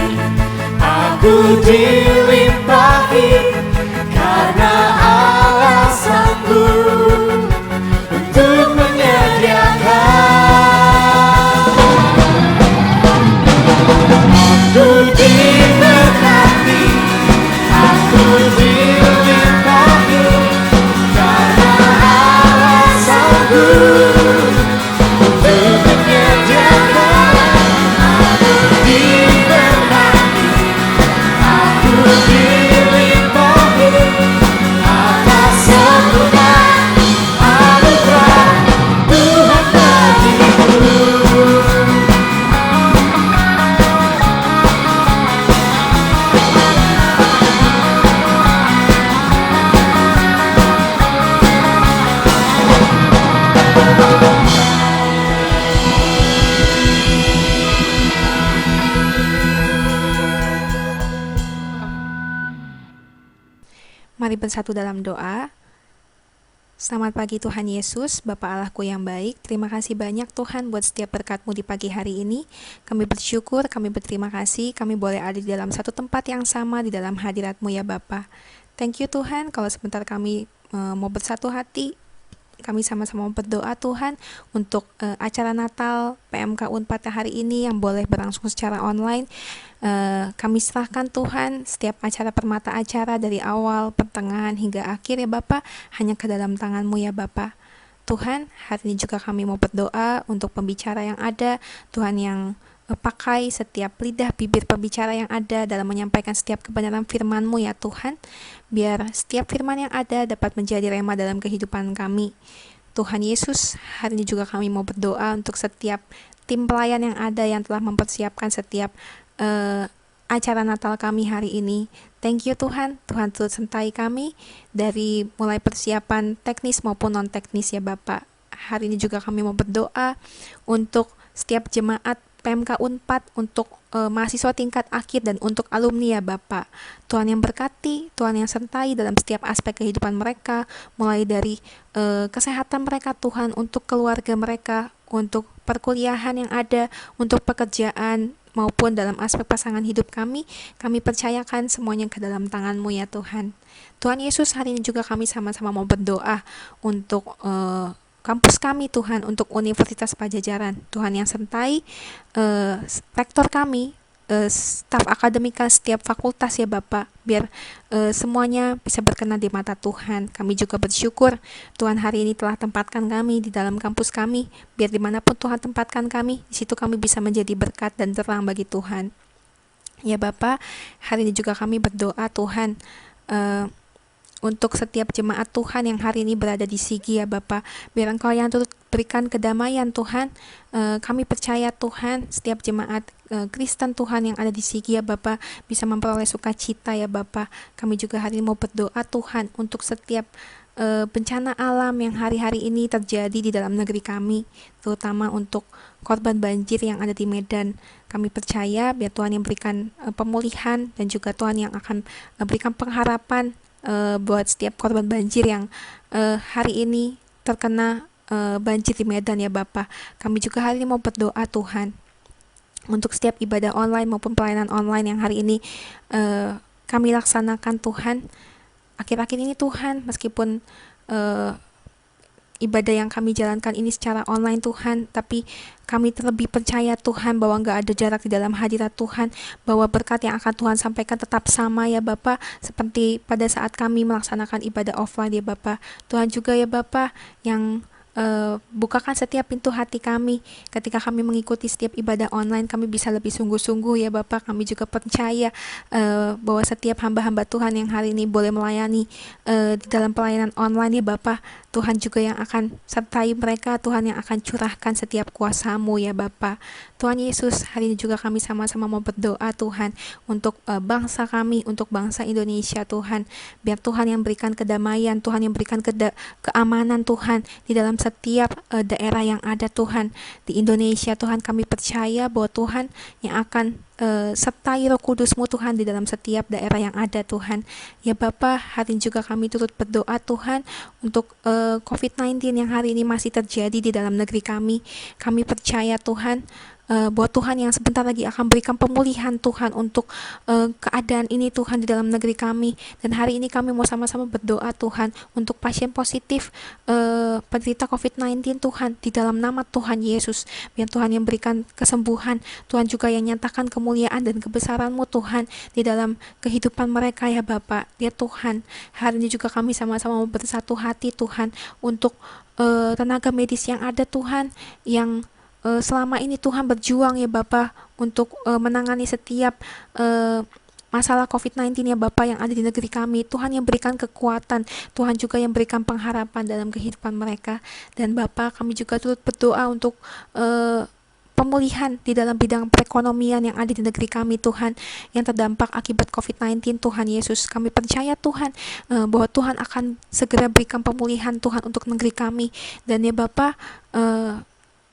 aku dilimpahi, karena Allah sanggup untuk menyediakan. Aku diberkati, aku dilimpahi, karena Allah sanggup untuk menyediakan. Aku diberkati, aku dilimpahi, atas sempurna anugerah Tuhan bagiku. Mari bersatu dalam doa. Selamat pagi Tuhan Yesus, Bapa Allahku yang baik. Terima kasih banyak Tuhan buat setiap berkat-Mu di pagi hari ini. Kami bersyukur, kami berterima kasih, kami boleh ada di dalam satu tempat yang sama di dalam hadirat-Mu ya Bapa. Thank you Tuhan, kalau sebentar kami mau bersatu hati, kami sama-sama berdoa Tuhan untuk acara Natal PMK Unpad hari ini yang boleh berlangsung secara online. Kami serahkan Tuhan setiap acara permata acara dari awal, pertengahan hingga akhir ya Bapa, hanya ke dalam tangan-Mu ya Bapa. Tuhan, hari ini juga kami mau berdoa untuk pembicara yang ada, Tuhan yang pakai setiap lidah bibir pembicara yang ada dalam menyampaikan setiap kebenaran firman-Mu ya Tuhan, biar setiap firman yang ada dapat menjadi rema dalam kehidupan kami. Tuhan Yesus, hari ini juga kami mau berdoa untuk setiap tim pelayan yang ada yang telah mempersiapkan setiap acara Natal kami hari ini. Thank you Tuhan, Tuhan turut sertai kami dari mulai persiapan teknis maupun non teknis ya Bapak. Hari ini juga kami mau berdoa untuk setiap jemaat PMK Unpad, untuk mahasiswa tingkat akhir dan untuk alumni ya Bapak. Tuhan yang berkati, Tuhan yang sertai dalam setiap aspek kehidupan mereka, mulai dari kesehatan mereka Tuhan, untuk keluarga mereka, untuk perkuliahan yang ada, untuk pekerjaan, maupun dalam aspek pasangan hidup kami percayakan semuanya ke dalam tangan-Mu ya Tuhan. Tuhan Yesus, hari ini juga kami sama-sama mau berdoa untuk kampus kami Tuhan, untuk Universitas Pajajaran. Tuhan yang sertai rektor kami, staf akademika setiap fakultas ya Bapak, biar semuanya bisa berkenan di mata Tuhan. Kami juga bersyukur Tuhan hari ini telah tempatkan kami di dalam kampus kami, biar dimanapun Tuhan tempatkan kami, di situ kami bisa menjadi berkat dan terang bagi Tuhan. Ya Bapak, hari ini juga kami berdoa Tuhan untuk setiap jemaat Tuhan yang hari ini berada di Sigi ya Bapak, biar Engkau yang turut berikan kedamaian Tuhan. Kami percaya Tuhan setiap jemaat Kristen Tuhan yang ada di Sigi ya Bapak bisa memperoleh sukacita ya Bapak. Kami juga hari ini mau berdoa Tuhan untuk setiap bencana alam yang hari-hari ini terjadi di dalam negeri kami, terutama untuk korban banjir yang ada di Medan. Kami percaya biar Tuhan yang berikan pemulihan, dan juga Tuhan yang akan berikan pengharapan buat setiap korban banjir yang hari ini terkena banjir di Medan ya Bapak. Kami juga hari ini mau berdoa Tuhan untuk setiap ibadah online maupun pelayanan online yang hari ini kami laksanakan Tuhan. Akhir-akhir ini Tuhan, meskipun ibadah yang kami jalankan ini secara online Tuhan, tapi kami terlebih percaya Tuhan bahwa gak ada jarak di dalam hadirat Tuhan, bahwa berkat yang akan Tuhan sampaikan tetap sama ya Bapak, seperti pada saat kami melaksanakan ibadah offline ya Bapak. Tuhan juga ya Bapak yang bukakan setiap pintu hati kami ketika kami mengikuti setiap ibadah online, kami bisa lebih sungguh-sungguh ya Bapak. Kami juga percaya bahwa setiap hamba-hamba Tuhan yang hari ini boleh melayani di dalam pelayanan online ya Bapak, Tuhan juga yang akan sertai mereka, Tuhan yang akan curahkan setiap kuasa-Mu ya Bapa. Tuhan Yesus, hari ini juga kami sama-sama mau berdoa Tuhan untuk bangsa kami, untuk bangsa Indonesia Tuhan. Biar Tuhan yang berikan kedamaian, Tuhan yang berikan keamanan Tuhan di dalam setiap daerah yang ada Tuhan. Di Indonesia Tuhan, kami percaya bahwa Tuhan yang akan sertai Roh Kudus-Mu Tuhan di dalam setiap daerah yang ada Tuhan. Ya Bapa, hari ini juga kami turut berdoa Tuhan untuk COVID-19 yang hari ini masih terjadi di dalam negeri kami. Kami percaya Tuhan bahwa Tuhan yang sebentar lagi akan berikan pemulihan Tuhan untuk keadaan ini Tuhan di dalam negeri kami. Dan hari ini kami mau sama-sama berdoa Tuhan untuk pasien positif penderita COVID-19 Tuhan, di dalam nama Tuhan Yesus. Biar Tuhan yang berikan kesembuhan, Tuhan juga yang nyatakan kemuliaan dan kebesaran-Mu Tuhan di dalam kehidupan mereka ya Bapa. Ya Tuhan, hari ini juga kami sama-sama mau bersatu hati Tuhan untuk tenaga medis yang ada Tuhan, yang selama ini Tuhan berjuang ya Bapa untuk menangani setiap masalah COVID-19 ya Bapa yang ada di negeri kami. Tuhan yang berikan kekuatan, Tuhan juga yang berikan pengharapan dalam kehidupan mereka. Dan Bapa, kami juga turut berdoa untuk pemulihan di dalam bidang perekonomian yang ada di negeri kami Tuhan, yang terdampak akibat COVID-19 Tuhan Yesus. Kami percaya Tuhan bahwa Tuhan akan segera berikan pemulihan Tuhan untuk negeri kami. Dan ya Bapa,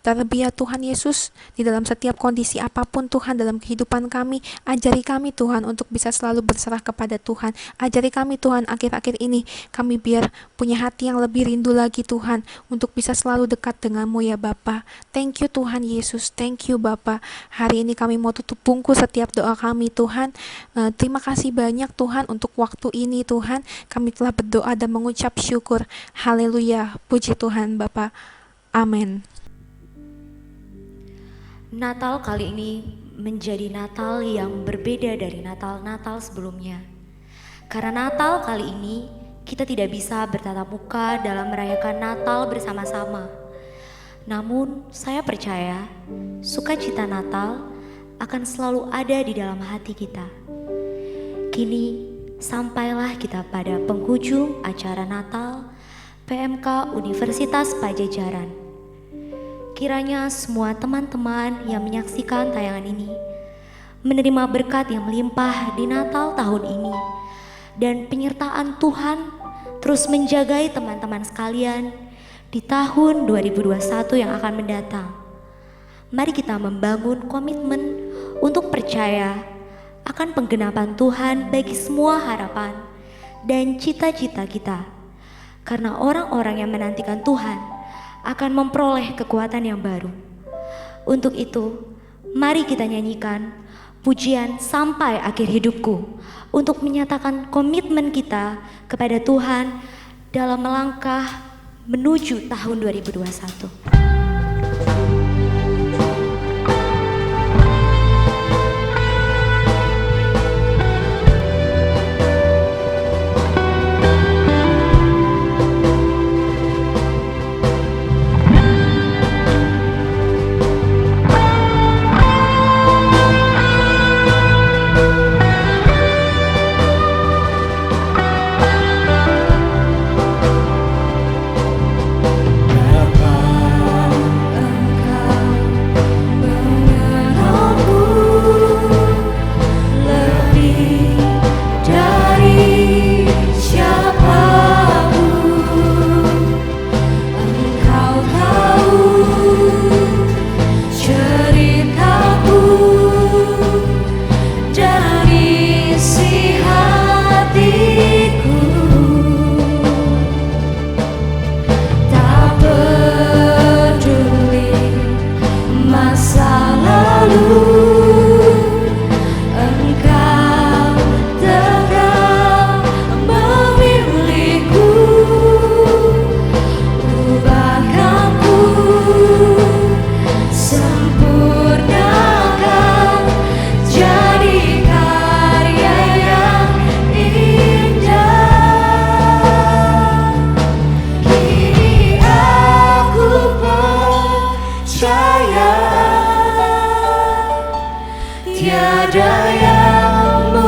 terlebih ya Tuhan Yesus, di dalam setiap kondisi apapun Tuhan dalam kehidupan kami, ajari kami Tuhan untuk bisa selalu berserah kepada Tuhan. Ajari kami Tuhan, akhir-akhir ini kami biar punya hati yang lebih rindu lagi Tuhan, untuk bisa selalu dekat dengan-Mu ya Bapa. Thank you Tuhan Yesus, thank you Bapa. Hari ini kami mau tutup bungkus setiap doa kami Tuhan. Terima kasih banyak Tuhan untuk waktu ini Tuhan. Kami telah berdoa dan mengucap syukur. Haleluya, puji Tuhan Bapa. Amin. Natal kali ini menjadi Natal yang berbeda dari Natal-Natal sebelumnya. Karena Natal kali ini kita tidak bisa bertatap muka dalam merayakan Natal bersama-sama. Namun saya percaya sukacita Natal akan selalu ada di dalam hati kita. Kini sampailah kita pada penghujung acara Natal PMK Universitas Pajajaran. Kiranya semua teman-teman yang menyaksikan tayangan ini menerima berkat yang melimpah di Natal tahun ini, dan penyertaan Tuhan terus menjagai teman-teman sekalian di tahun 2021 yang akan mendatang. Mari kita membangun komitmen untuk percaya akan penggenapan Tuhan bagi semua harapan dan cita-cita kita, karena orang-orang yang menantikan Tuhan akan memperoleh kekuatan yang baru. Untuk itu, mari kita nyanyikan pujian Sampai Akhir Hidupku untuk menyatakan komitmen kita kepada Tuhan dalam melangkah menuju tahun 2021.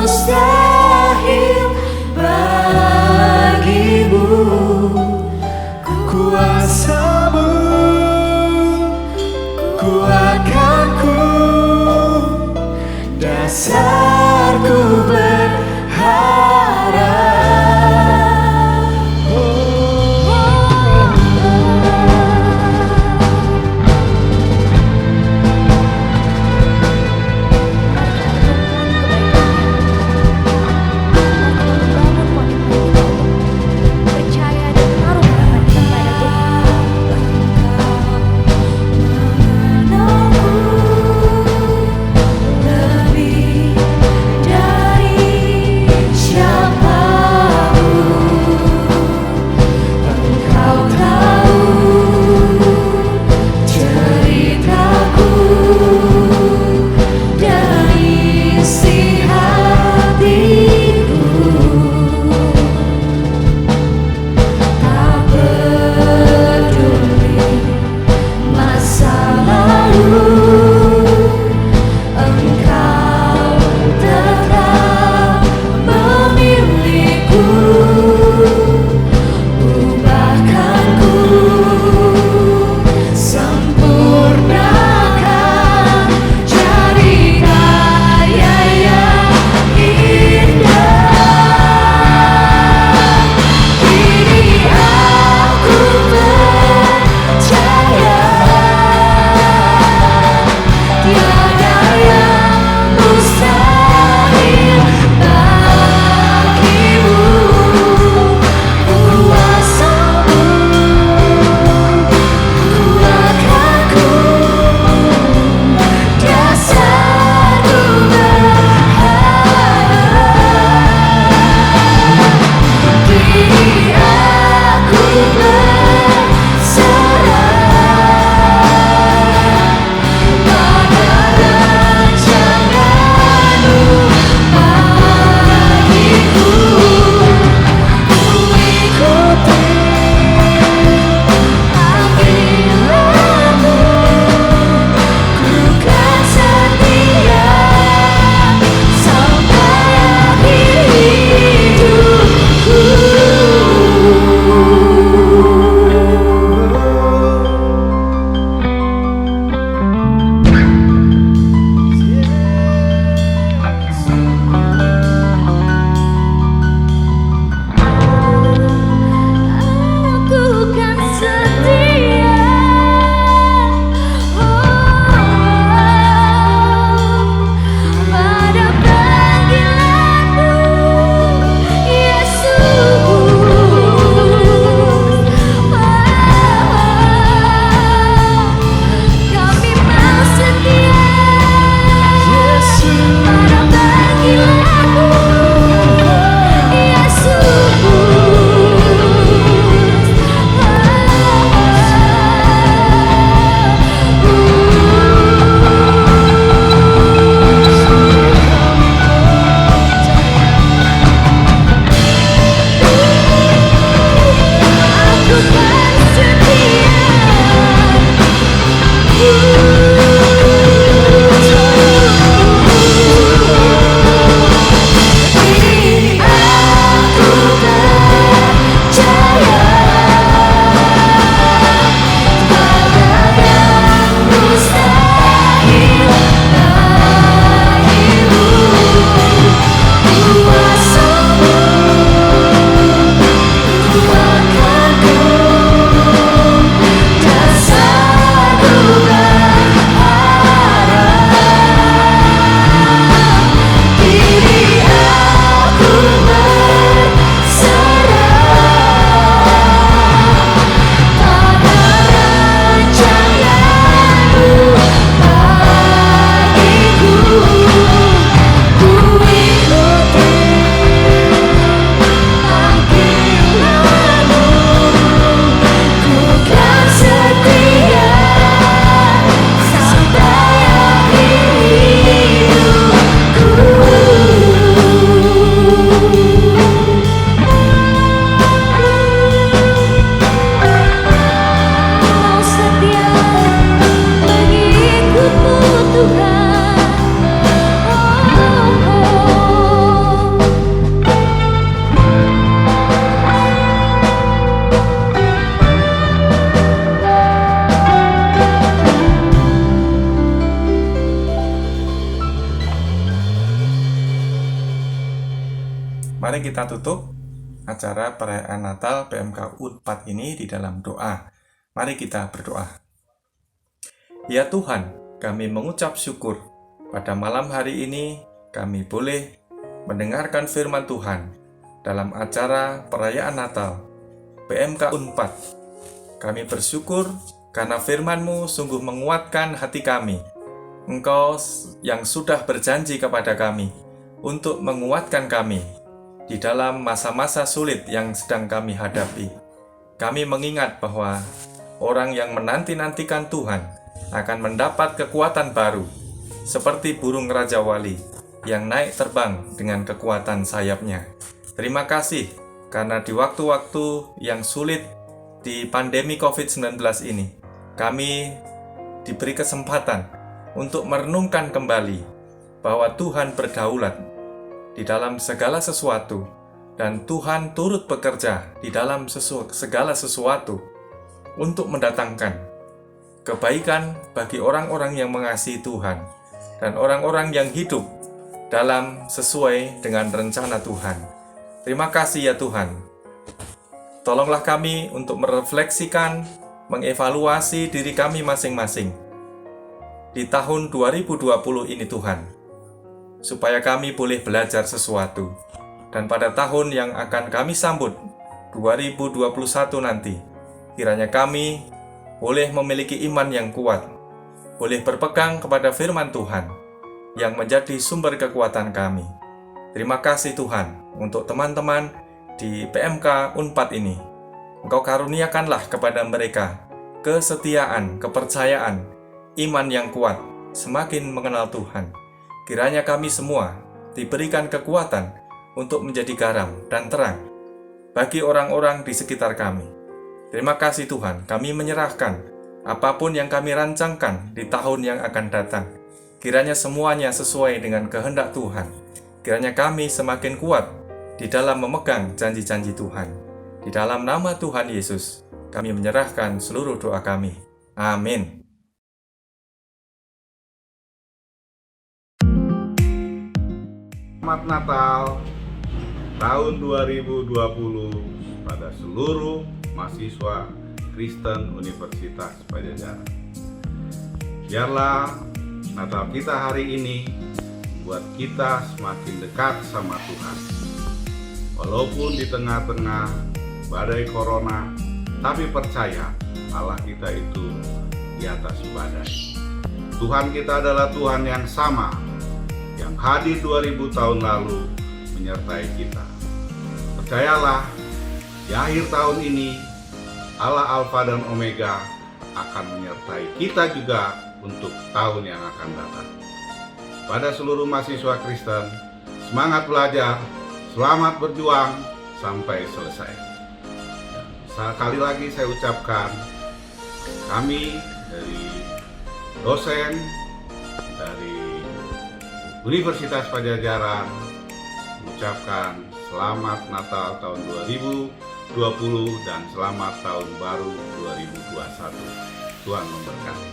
Mustahil bagimu, ku dasarku berharap. Percaya dan menaruh harapan kepada Tuhan. Lebih Mari kita tutup acara perayaan Natal PMK Unpad ini di dalam doa. Mari kita berdoa. Ya Tuhan, kami mengucap syukur pada malam hari ini kami boleh mendengarkan firman Tuhan dalam acara perayaan Natal PMK Unpad. Kami bersyukur karena firman-Mu sungguh menguatkan hati kami. Engkau yang sudah berjanji kepada kami untuk menguatkan kami di dalam masa-masa sulit yang sedang kami hadapi. Kami mengingat bahwa orang yang menanti-nantikan Tuhan akan mendapat kekuatan baru, seperti burung Raja Wali yang naik terbang dengan kekuatan sayapnya. Terima kasih, karena di waktu-waktu yang sulit di pandemi COVID-19 ini, kami diberi kesempatan untuk merenungkan kembali bahwa Tuhan berdaulat di dalam segala sesuatu, dan Tuhan turut bekerja di dalam segala sesuatu untuk mendatangkan kebaikan bagi orang-orang yang mengasihi Tuhan dan orang-orang yang hidup dalam sesuai dengan rencana Tuhan. Terima kasih ya Tuhan. Tolonglah kami untuk merefleksikan, mengevaluasi diri kami masing-masing di tahun 2020 ini Tuhan, supaya kami boleh belajar sesuatu. Dan pada tahun yang akan kami sambut, 2021 nanti, kiranya kami boleh memiliki iman yang kuat, boleh berpegang kepada firman Tuhan, yang menjadi sumber kekuatan kami. Terima kasih Tuhan, untuk teman-teman di PMK Unpad ini. Engkau karuniakanlah kepada mereka kesetiaan, kepercayaan, iman yang kuat, semakin mengenal Tuhan. Kiranya kami semua diberikan kekuatan untuk menjadi garam dan terang bagi orang-orang di sekitar kami. Terima kasih Tuhan, kami menyerahkan apapun yang kami rancangkan di tahun yang akan datang. Kiranya semuanya sesuai dengan kehendak Tuhan. Kiranya kami semakin kuat di dalam memegang janji-janji Tuhan. Di dalam nama Tuhan Yesus, kami menyerahkan seluruh doa kami. Amin. Selamat Natal tahun 2020 pada seluruh mahasiswa Kristen Universitas Pajajaran. Biarlah Natal kita hari ini buat kita semakin dekat sama Tuhan. Walaupun di tengah-tengah badai corona, tapi percaya Allah kita itu di atas badai. Tuhan kita adalah Tuhan yang sama, yang hadir 2000 tahun lalu menyertai kita. Percayalah, di akhir tahun ini Allah Alfa dan Omega akan menyertai kita juga untuk tahun yang akan datang. Pada seluruh mahasiswa Kristen, semangat belajar, selamat berjuang sampai selesai. Sekali lagi saya ucapkan, kami dari dosen dari Universitas Pajajaran mengucapkan selamat Natal tahun 2020 dan selamat tahun baru 2021. Tuhan memberkati.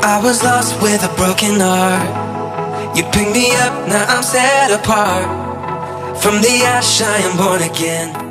I was lost with a broken heart. You picked me up, now I'm set apart. From the ash I am born again.